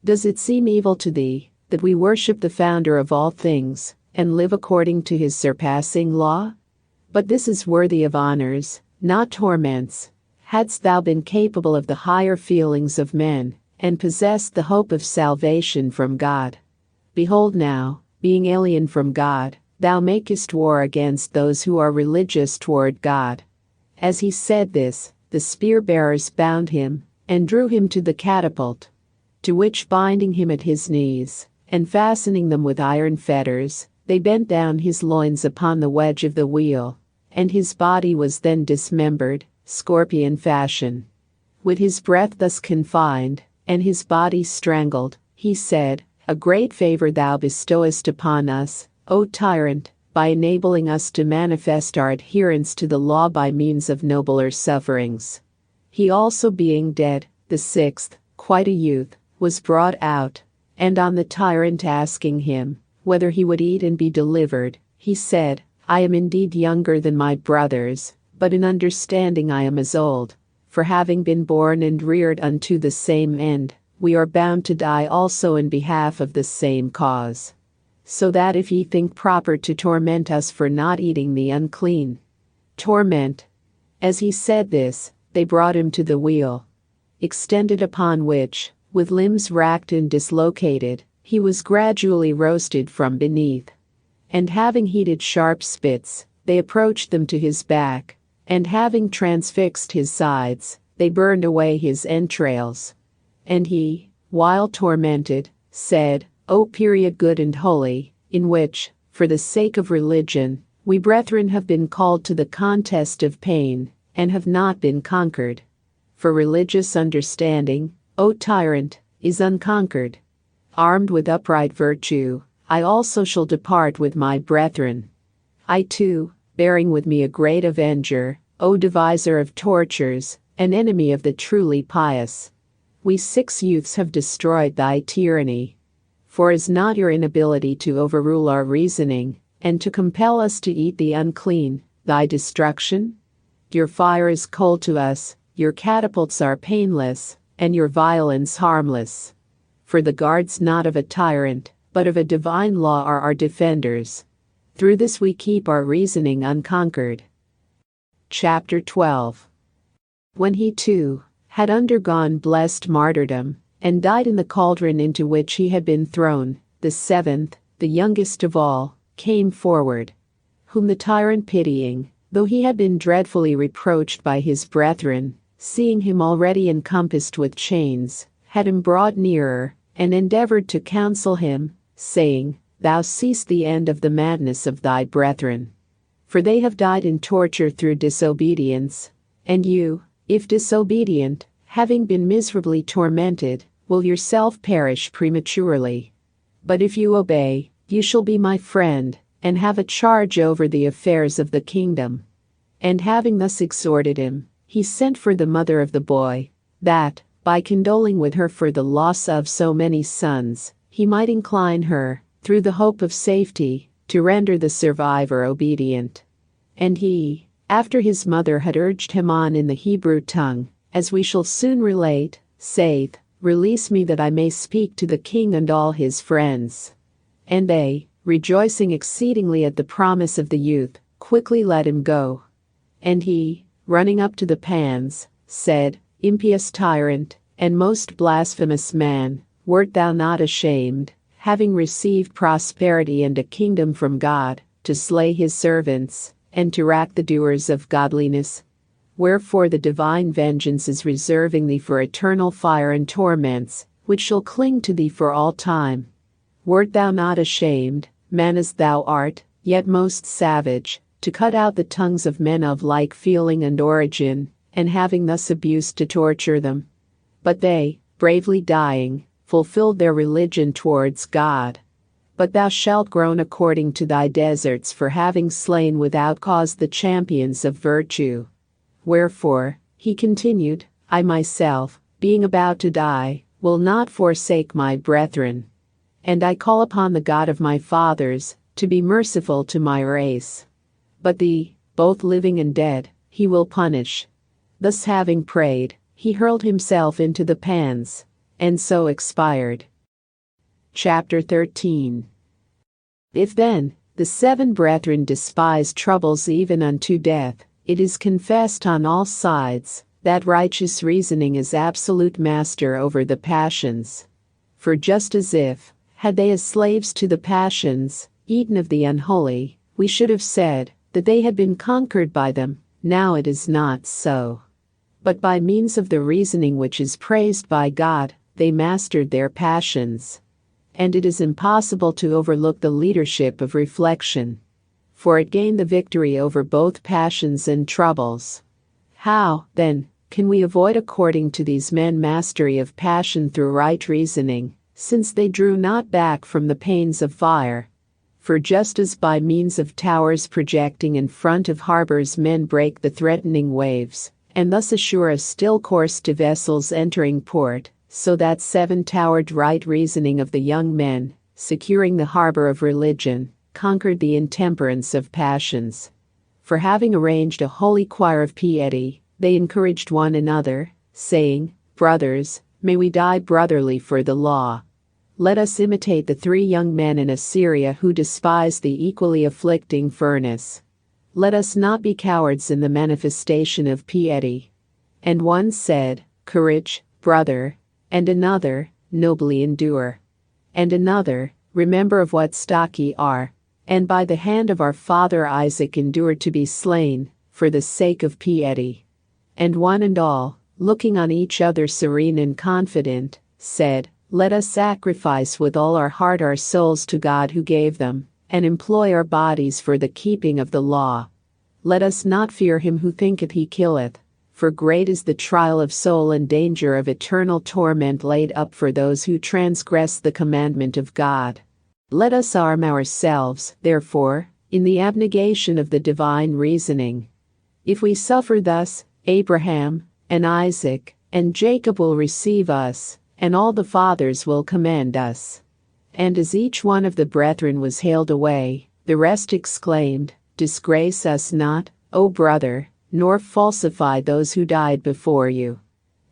Does it seem evil to thee, that we worship the founder of all things, and live according to his surpassing law? But this is worthy of honors, not torments. Hadst thou been capable of the higher feelings of men, and possessed the hope of salvation from God. Behold now, being alien from God, thou makest war against those who are religious toward God. As he said this, the spear-bearers bound him, and drew him to the catapult, to which binding him at his knees, and fastening them with iron fetters, they bent down his loins upon the wedge of the wheel, and his body was then dismembered, scorpion fashion. With his breath thus confined, and his body strangled, he said, A great favor thou bestowest upon us, O tyrant, by enabling us to manifest our adherence to the law by means of nobler sufferings. He also being dead, the sixth, quite a youth, was brought out, and on the tyrant asking him, whether he would eat and be delivered, he said, I am indeed younger than my brothers, but in understanding I am as old, for having been born and reared unto the same end, we are bound to die also in behalf of the same cause. So that if ye think proper to torment us for not eating the unclean torment. As he said this, they brought him to the wheel, extended upon which, with limbs racked and dislocated, he was gradually roasted from beneath. And having heated sharp spits, they approached them to his back, and having transfixed his sides, they burned away his entrails. And he, while tormented, said, O period good and holy, in which, for the sake of religion, we brethren have been called to the contest of pain, and have not been conquered. For religious understanding, O tyrant, is unconquered. Armed with upright virtue, I also shall depart with my brethren. I too, bearing with me a great avenger, O deviser of tortures, an enemy of the truly pious. We 6 youths have destroyed thy tyranny. For is not your inability to overrule our reasoning, and to compel us to eat the unclean, thy destruction? Your fire is cold to us, your catapults are painless, and your violence harmless. For the guards not of a tyrant, but of a divine law are our defenders. Through this we keep our reasoning unconquered. Chapter 12. When he too had undergone blessed martyrdom, and died in the cauldron into which he had been thrown, the 7th, the youngest of all, came forward, whom the tyrant pitying, though he had been dreadfully reproached by his brethren, seeing him already encompassed with chains, had him brought nearer, and endeavored to counsel him, saying, Thou seest the end of the madness of thy brethren. For they have died in torture through disobedience, And you, if disobedient, having been miserably tormented, will yourself perish prematurely. But if you obey, you shall be my friend, and have a charge over the affairs of the kingdom." And having thus exhorted him, he sent for the mother of the boy, that, by condoling with her for the loss of so many sons, he might incline her, through the hope of safety, to render the survivor obedient. And he, after his mother had urged him on in the Hebrew tongue, as we shall soon relate, saith, "Release me that I may speak to the king and all his friends." And they, rejoicing exceedingly at the promise of the youth, quickly let him go. And he, running up to the pans, said, "Impious tyrant, and most blasphemous man, wert thou not ashamed, having received prosperity and a kingdom from God, to slay his servants, and to rack the doers of godliness? Wherefore the divine vengeance is reserving thee for eternal fire and torments, which shall cling to thee for all time. Wert thou not ashamed, man as thou art, yet most savage, to cut out the tongues of men of like feeling and origin, and having thus abused to torture them? But they, bravely dying, fulfilled their religion towards God. But thou shalt groan according to thy deserts for having slain without cause the champions of virtue. Wherefore, he continued, I myself, being about to die, will not forsake my brethren. And I call upon the God of my fathers, to be merciful to my race. But thee, both living and dead, he will punish. Thus having prayed, he hurled himself into the pans, and so expired. Chapter 13. If then, the 7 brethren despise troubles even unto death, it is confessed on all sides, that righteous reasoning is absolute master over the passions. For just as if, had they as slaves to the passions, eaten of the unholy, we should have said, that they had been conquered by them, now it is not so. But by means of the reasoning which is praised by God, they mastered their passions. And it is impossible to overlook the leadership of reflection. For it gained the victory over both passions and troubles. How, then, can we avoid according to these men mastery of passion through right reasoning, since they drew not back from the pains of fire? For just as by means of towers projecting in front of harbors men break the threatening waves, and thus assure a still course to vessels entering port, so that 7-towered right reasoning of the young men, securing the harbor of religion, conquered the intemperance of passions. For having arranged a holy choir of piety, they encouraged one another, saying, Brothers, may we die brotherly for the law. Let us imitate the 3 young men in Assyria who despised the equally afflicting furnace. Let us not be cowards in the manifestation of piety. And one said, Courage, brother, and another, Nobly endure. And another, Remember of what stock ye are, and by the hand of our father Isaac endured to be slain, for the sake of piety. And one and all, looking on each other serene and confident, said, Let us sacrifice with all our heart our souls to God who gave them, and employ our bodies for the keeping of the law. Let us not fear him who thinketh he killeth, for great is the trial of soul and danger of eternal torment laid up for those who transgress the commandment of God. Let us arm ourselves, therefore, in the abnegation of the divine reasoning. If we suffer thus, Abraham, and Isaac, and Jacob will receive us, and all the fathers will commend us. And as each one of the brethren was haled away, the rest exclaimed, Disgrace us not, O brother, nor falsify those who died before you.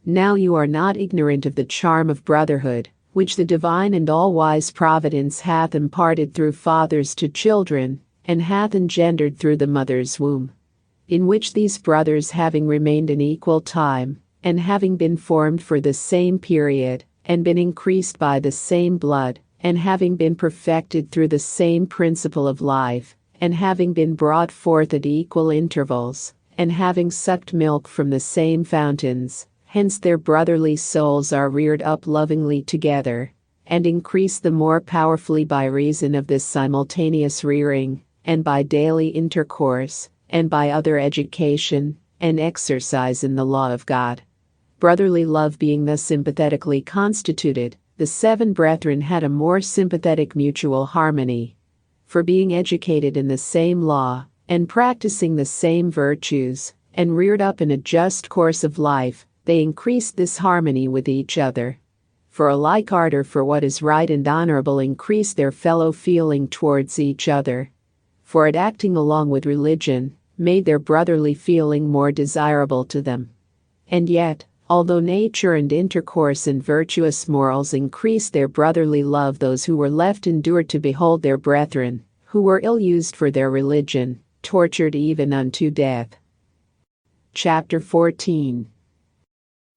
Now you are not ignorant of the charm of brotherhood, which the divine and all-wise providence hath imparted through fathers to children, and hath engendered through the mother's womb. In which these brothers having remained an equal time, and having been formed for the same period, and been increased by the same blood, and having been perfected through the same principle of life, and having been brought forth at equal intervals, and having sucked milk from the same fountains, hence their brotherly souls are reared up lovingly together, and increase the more powerfully by reason of this simultaneous rearing, and by daily intercourse, and by other education, and exercise in the law of God. Brotherly love being thus sympathetically constituted, the 7 brethren had a more sympathetic mutual harmony. For being educated in the same law, and practicing the same virtues, and reared up in a just course of life, they increased this harmony with each other. For a like ardor for what is right and honorable increased their fellow feeling towards each other. For it acting along with religion, made their brotherly feeling more desirable to them. And yet, although nature and intercourse and virtuous morals increased their brotherly love, those who were left endured to behold their brethren, who were ill-used for their religion, tortured even unto death. Chapter 14.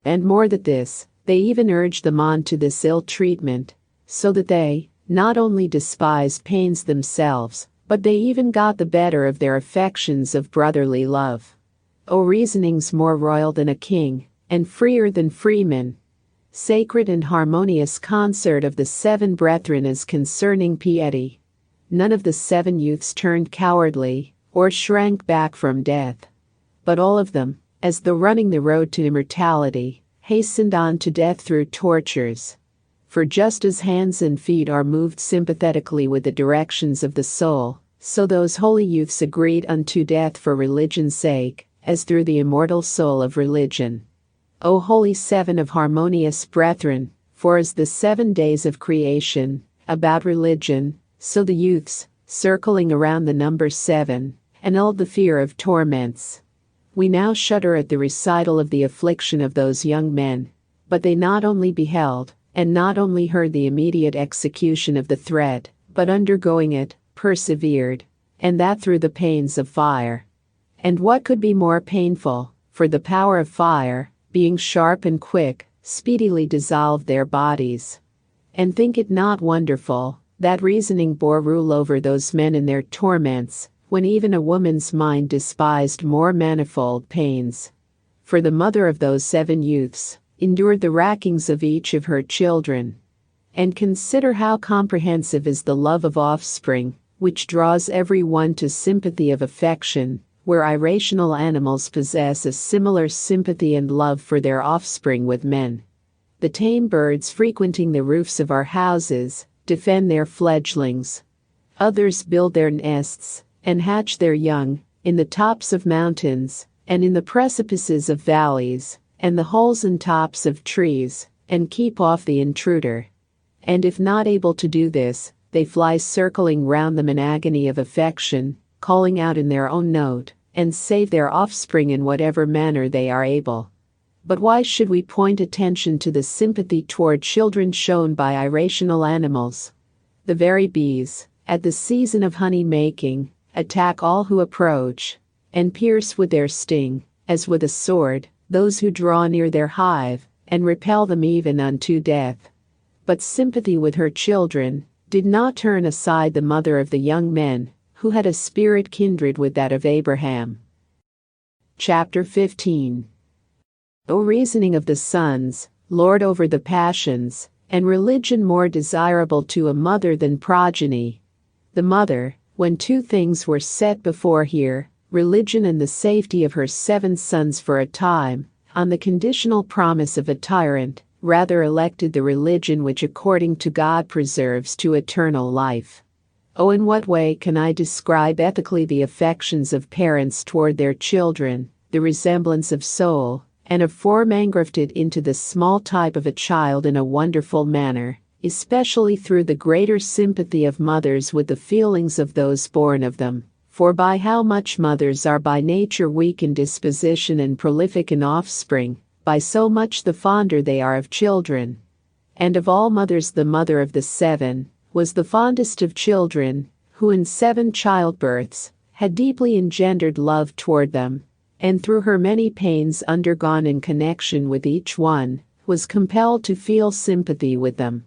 And more than this, they even urged them on to this ill treatment, so that they, not only despised pains themselves, but they even got the better of their affections of brotherly love. O reasonings more royal than a king, and freer than freemen! Sacred and harmonious concert of the 7 brethren as concerning piety. None of the 7 youths turned cowardly, or shrank back from death. But all of them, as though running the road to immortality, hastened on to death through tortures. For just as hands and feet are moved sympathetically with the directions of the soul, so those holy youths agreed unto death for religion's sake, as through the immortal soul of religion. O holy 7 of harmonious brethren, for as the 7 days of creation, about religion, so the youths, circling around the number 7, annulled the fear of torments. We now shudder at the recital of the affliction of those young men, but they not only beheld, and not only heard the immediate execution of the threat, but undergoing it, persevered, and that through the pains of fire. And what could be more painful, for the power of fire, being sharp and quick, speedily dissolved their bodies. And think it not wonderful, that reasoning bore rule over those men in their torments, when even a woman's mind despised more manifold pains. For the mother of those 7 youths endured the rackings of each of her children. And consider how comprehensive is the love of offspring, which draws every one to sympathy of affection, where irrational animals possess a similar sympathy and love for their offspring with men. The tame birds frequenting the roofs of our houses defend their fledglings. Others build their nests and hatch their young in the tops of mountains, and in the precipices of valleys, and the holes and tops of trees, and keep off the intruder. And if not able to do this, they fly circling round them in agony of affection, calling out in their own note, and save their offspring in whatever manner they are able. But why should we point attention to the sympathy toward children shown by irrational animals? The very bees, at the season of honey making, attack all who approach, and pierce with their sting, as with a sword, those who draw near their hive, and repel them even unto death. But sympathy with her children did not turn aside the mother of the young men, who had a spirit kindred with that of Abraham. Chapter 15. O reasoning of the sons, lord over the passions, and religion more desirable to a mother than progeny. The mother, when 2 things were set before her, religion and the safety of her 7 sons for a time, on the conditional promise of a tyrant, rather elected the religion which according to God preserves to eternal life. Oh, in what way can I describe ethically the affections of parents toward their children, the resemblance of soul, and of form engrafted into the small type of a child in a wonderful manner, especially through the greater sympathy of mothers with the feelings of those born of them. For by how much mothers are by nature weak in disposition and prolific in offspring, by so much the fonder they are of children. And of all mothers the mother of the 7 was the fondest of children, who in 7 childbirths had deeply engendered love toward them, and through her many pains undergone in connection with each one, was compelled to feel sympathy with them.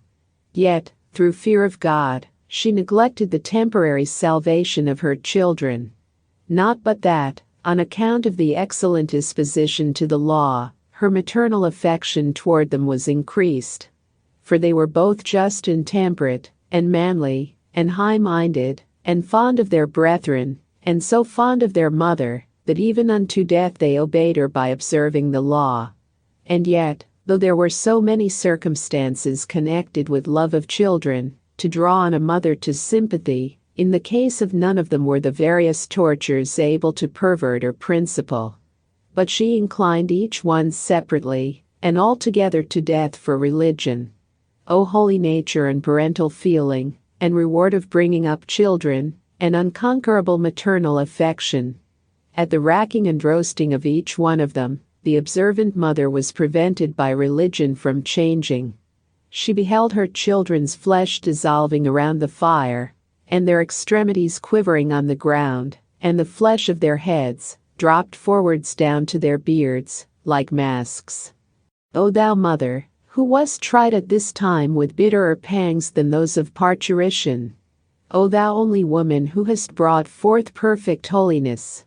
Yet, through fear of God, she neglected the temporary salvation of her children. Not but that, on account of the excellent disposition to the law, her maternal affection toward them was increased. For they were both just and temperate, and manly, and high-minded, and fond of their brethren, and so fond of their mother, that even unto death they obeyed her by observing the law. And yet, though there were so many circumstances connected with love of children, to draw on a mother to sympathy, in the case of none of them were the various tortures able to pervert her principle. But she inclined each one separately, and altogether to death for religion. O holy nature and parental feeling, and reward of bringing up children, and unconquerable maternal affection! At the racking and roasting of each one of them, the observant mother was prevented by religion from changing. She beheld her children's flesh dissolving around the fire, and their extremities quivering on the ground, and the flesh of their heads dropped forwards down to their beards, like masks. O thou mother, who wast tried at this time with bitterer pangs than those of parturition! O thou only woman who hast brought forth perfect holiness!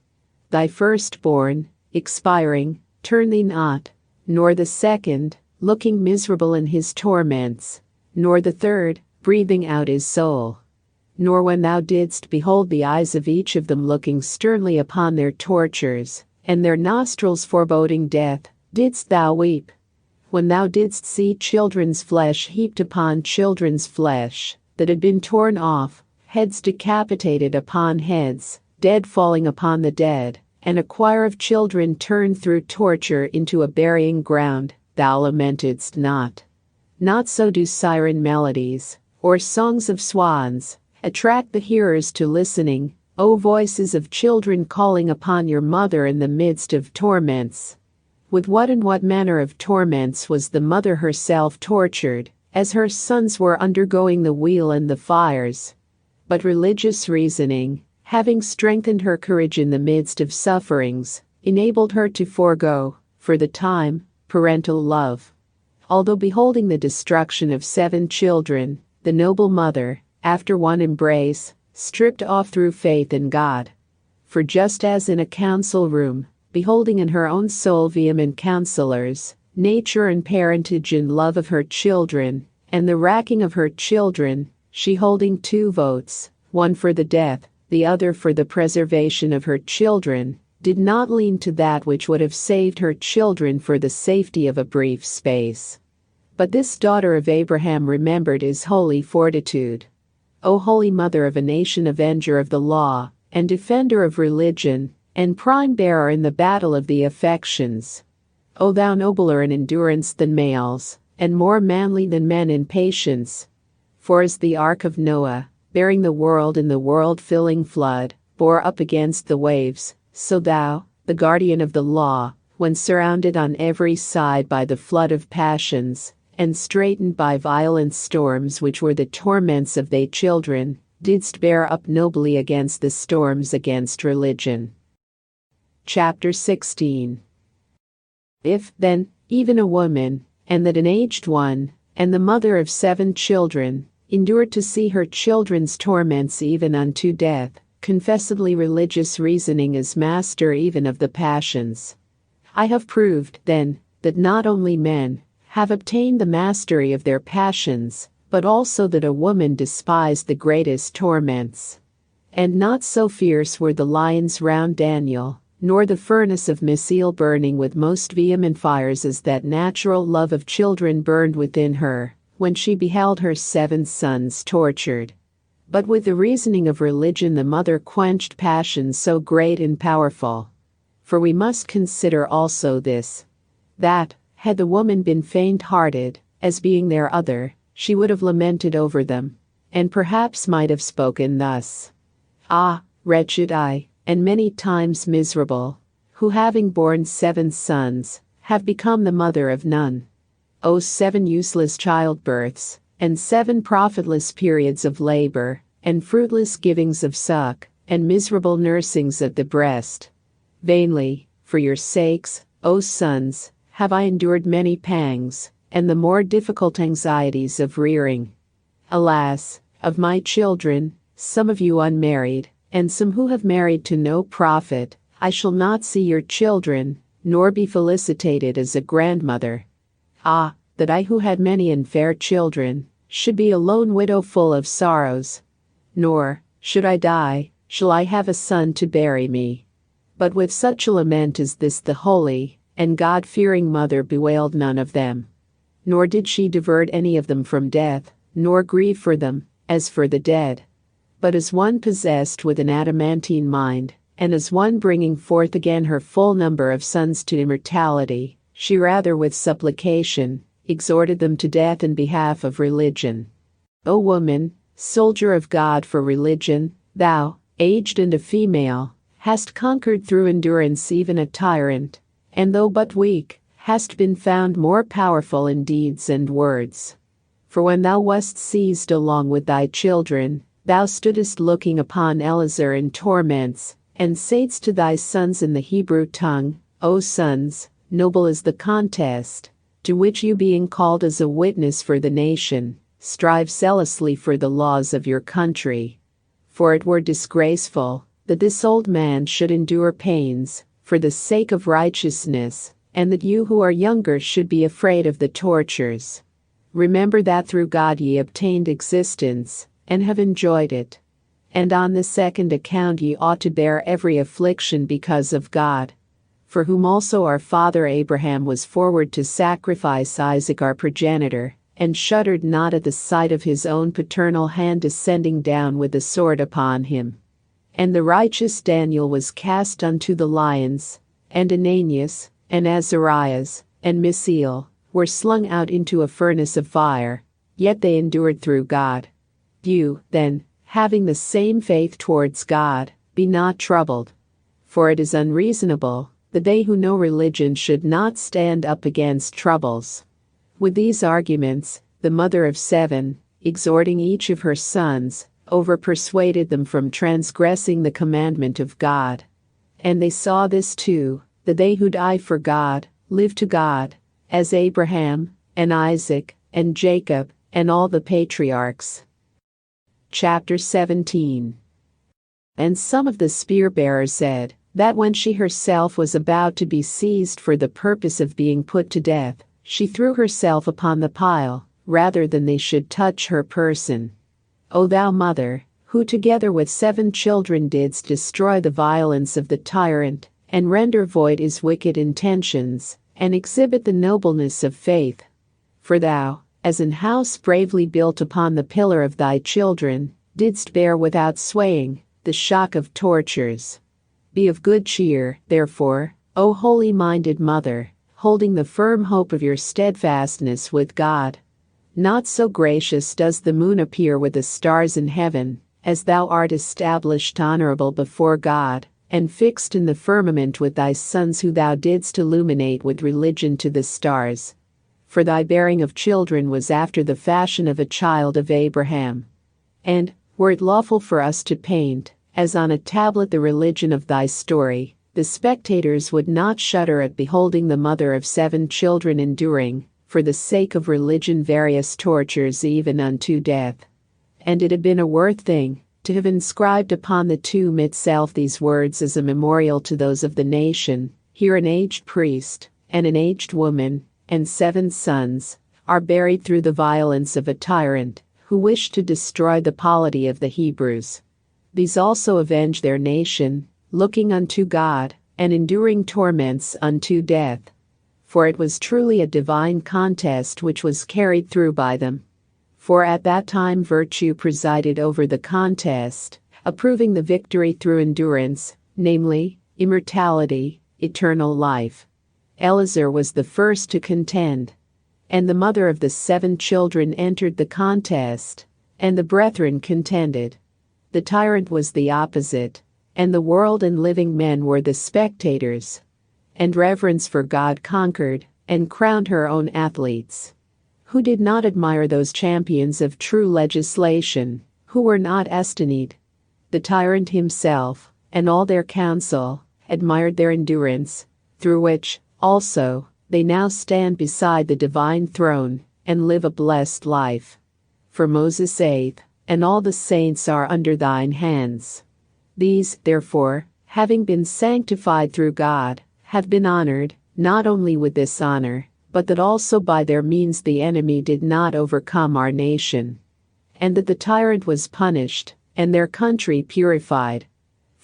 Thy firstborn, expiring, turn thee not, nor the second, looking miserable in his torments, nor the third, breathing out his soul. Nor when thou didst behold the eyes of each of them looking sternly upon their tortures, and their nostrils foreboding death, didst thou weep. When thou didst see children's flesh heaped upon children's flesh, that had been torn off, heads decapitated upon heads, dead falling upon the dead, and a choir of children turned through torture into a burying ground, thou lamentedst not. Not so do siren melodies, or songs of swans, attract the hearers to listening, O voices of children calling upon your mother in the midst of torments. With what and what manner of torments was the mother herself tortured, as her sons were undergoing the wheel and the fires? But religious reasoning, having strengthened her courage in the midst of sufferings, enabled her to forego, for the time, parental love. Although beholding the destruction of 7 children, the noble mother, after one embrace, stripped off through faith in God. For just as in a council room, beholding in her own soul vehement counselors, nature and parentage and love of her children, and the racking of her children, she holding 2 votes, one for the death, the other for the preservation of her children, did not lean to that which would have saved her children for the safety of a brief space. But this daughter of Abraham remembered his holy fortitude. O holy mother of a nation, avenger of the law, and defender of religion, and prime bearer in the battle of the affections! O thou nobler in endurance than males, and more manly than men in patience! For as the ark of Noah, bearing the world in the world-filling flood, bore up against the waves, so thou, the guardian of the law, when surrounded on every side by the flood of passions, and straitened by violent storms which were the torments of thy children, didst bear up nobly against the storms against religion. Chapter 16. If, then, even a woman, and that an aged one, and the mother of 7 children, endured to see her children's torments even unto death, confessedly religious reasoning is master even of the passions. I have proved, then, that not only men have obtained the mastery of their passions, but also that a woman despised the greatest torments. And not so fierce were the lions round Daniel, nor the furnace of Missael burning with most vehement fires as that natural love of children burned within her, when she beheld her 7 sons tortured. But with the reasoning of religion the mother quenched passions so great and powerful. For we must consider also this, that, had the woman been faint-hearted, as being their other, she would have lamented over them, and perhaps might have spoken thus: Ah, wretched I, and many times miserable, who having borne 7 sons, have become the mother of none. O 7 useless childbirths, and 7 profitless periods of labor, and fruitless givings of suck, and miserable nursings of the breast. Vainly, for your sakes, O sons, have I endured many pangs, and the more difficult anxieties of rearing. Alas, of my children, some of you unmarried, and some who have married to no profit, I shall not see your children, nor be felicitated as a grandmother. Ah, that I who had many and fair children, should be a lone widow full of sorrows. Nor, should I die, shall I have a son to bury me. But with such a lament as this the holy and God-fearing mother bewailed none of them. Nor did she divert any of them from death, nor grieve for them, as for the dead. But as one possessed with an adamantine mind, and as one bringing forth again her full number of sons to immortality, she rather with supplication exhorted them to death in behalf of religion. O woman, soldier of God for religion, thou, aged and a female, hast conquered through endurance even a tyrant, and though but weak, hast been found more powerful in deeds and words. For when thou wast seized along with thy children, thou stoodest looking upon Eleazar in torments, and saidst to thy sons in the Hebrew tongue, O sons, noble is the contest, to which you being called as a witness for the nation, strive zealously for the laws of your country. For it were disgraceful that this old man should endure pains for the sake of righteousness, and that you who are younger should be afraid of the tortures. Remember that through God ye obtained existence, and have enjoyed it. And on the second account ye ought to bear every affliction because of God, for whom also our father Abraham was forward to sacrifice Isaac our progenitor, and shuddered not at the sight of his own paternal hand descending down with the sword upon him. And the righteous Daniel was cast unto the lions, and Ananias, and Azarias, and Misael, were slung out into a furnace of fire, yet they endured through God. You, then, having the same faith towards God, be not troubled. For it is unreasonable that they who know religion should not stand up against troubles. With these arguments, the mother of 7, exhorting each of her sons, over-persuaded them from transgressing the commandment of God. And they saw this too, that they who die for God, live to God, as Abraham, and Isaac, and Jacob, and all the patriarchs. Chapter 17. And some of the spear-bearers said, that when she herself was about to be seized for the purpose of being put to death, she threw herself upon the pile, rather than they should touch her person. O thou mother, who together with 7 children didst destroy the violence of the tyrant, and render void his wicked intentions, and exhibit the nobleness of faith. For thou, as an house bravely built upon the pillar of thy children, didst bear without swaying the shock of tortures. Be of good cheer, therefore, O holy-minded mother, holding the firm hope of your steadfastness with God. Not so gracious does the moon appear with the stars in heaven, as thou art established honorable before God, and fixed in the firmament with thy sons who thou didst illuminate with religion to the stars. For thy bearing of children was after the fashion of a child of Abraham. And, were it lawful for us to paint, as on a tablet the religion of thy story, the spectators would not shudder at beholding the mother of 7 children enduring, for the sake of religion, various tortures even unto death. And it had been a worth thing to have inscribed upon the tomb itself these words as a memorial to those of the nation, here an aged priest, and an aged woman, and 7 sons, are buried through the violence of a tyrant, who wished to destroy the polity of the Hebrews. These also avenge their nation, looking unto God, and enduring torments unto death. For it was truly a divine contest which was carried through by them. For at that time virtue presided over the contest, approving the victory through endurance, namely, immortality, eternal life. Eleazar was the first to contend. And the mother of the 7 children entered the contest, and the brethren contended. The tyrant was the opposite, and the world and living men were the spectators. And reverence for God conquered, and crowned her own athletes. Who did not admire those champions of true legislation, who were not esteemed. The tyrant himself, and all their council, admired their endurance, through which, also, they now stand beside the divine throne, and live a blessed life. For Moses saith, and all the saints are under thine hands. These, therefore, having been sanctified through God, have been honored, not only with this honor, but that also by their means the enemy did not overcome our nation. And that the tyrant was punished, and their country purified.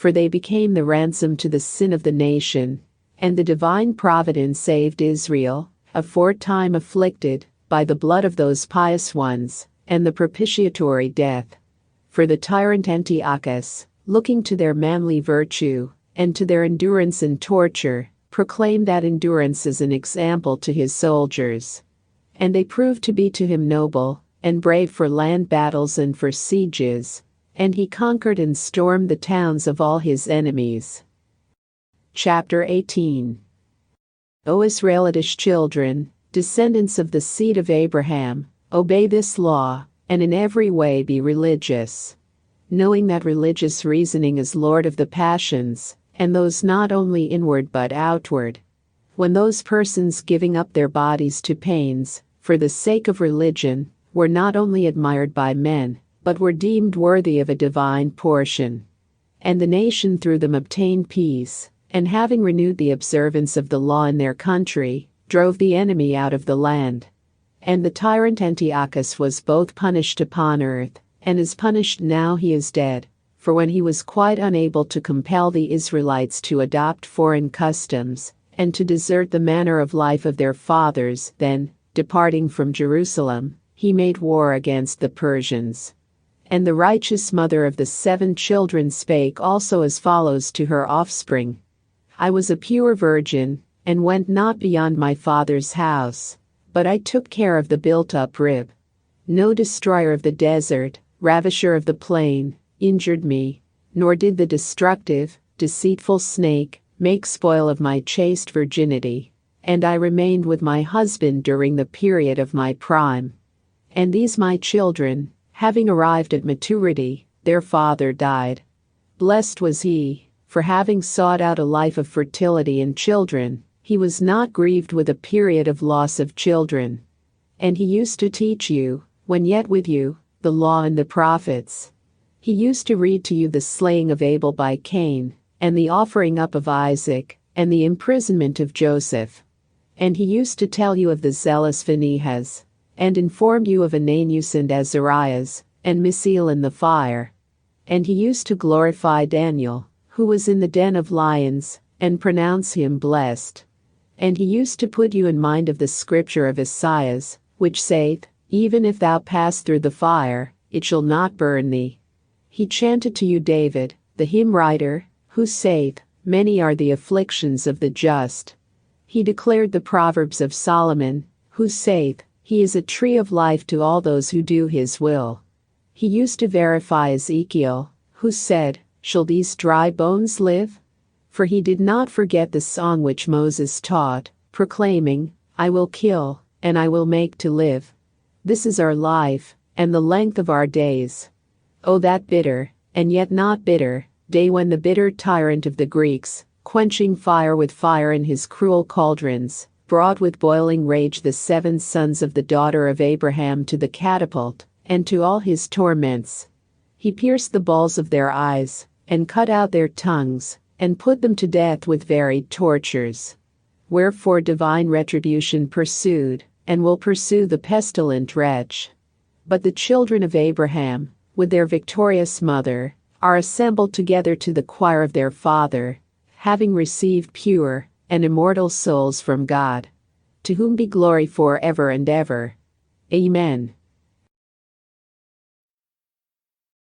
for they became the ransom to the sin of the nation, and the divine providence saved Israel, aforetime afflicted, by the blood of those pious ones, and the propitiatory death. For the tyrant Antiochus, looking to their manly virtue, and to their endurance in torture, proclaimed that endurance as an example to his soldiers. And they proved to be to him noble, and brave for land battles and for sieges, and he conquered and stormed the towns of all his enemies. Chapter 18. O Israelitish children, descendants of the seed of Abraham, obey this law, and in every way be religious, knowing that religious reasoning is lord of the passions, and those not only inward but outward. When those persons giving up their bodies to pains, for the sake of religion, were not only admired by men, but were deemed worthy of a divine portion. And the nation through them obtained peace, and having renewed the observance of the law in their country, drove the enemy out of the land. And the tyrant Antiochus was both punished upon earth, and is punished now he is dead, for when he was quite unable to compel the Israelites to adopt foreign customs, and to desert the manner of life of their fathers, then, departing from Jerusalem, he made war against the Persians. And the righteous mother of the 7 children spake also as follows to her offspring: I was a pure virgin, and went not beyond my father's house, but I took care of the built-up rib. No destroyer of the desert, ravisher of the plain, injured me, nor did the destructive, deceitful snake make spoil of my chaste virginity, and I remained with my husband during the period of my prime. And these my children, having arrived at maturity, their father died. Blessed was he, for having sought out a life of fertility in children, he was not grieved with a period of loss of children. And he used to teach you, when yet with you, the law and the prophets. He used to read to you the slaying of Abel by Cain, and the offering up of Isaac, and the imprisonment of Joseph. And he used to tell you of the zealous Phinehas, and informed you of Ananias and Azarias, and Misael in the fire. And he used to glorify Daniel, who was in the den of lions, and pronounce him blessed. And he used to put you in mind of the scripture of Esaias, which saith, Even if thou pass through the fire, it shall not burn thee. He chanted to you David, the hymn writer, who saith, Many are the afflictions of the just. He declared the Proverbs of Solomon, who saith, He is a tree of life to all those who do his will. He used to verify Ezekiel, who said, Shall these dry bones live? For he did not forget the song which Moses taught, proclaiming, I will kill, and I will make to live. This is our life, and the length of our days. O that bitter, and yet not bitter, day when the bitter tyrant of the Greeks, quenching fire with fire in his cruel cauldrons, brought with boiling rage the 7 sons of the daughter of Abraham to the catapult, and to all his torments. He pierced the balls of their eyes, and cut out their tongues, and put them to death with varied tortures. Wherefore divine retribution pursued, and will pursue the pestilent wretch. But the children of Abraham, with their victorious mother, are assembled together to the choir of their father, having received pure and immortal souls from God, to whom be glory for ever and ever. Amen.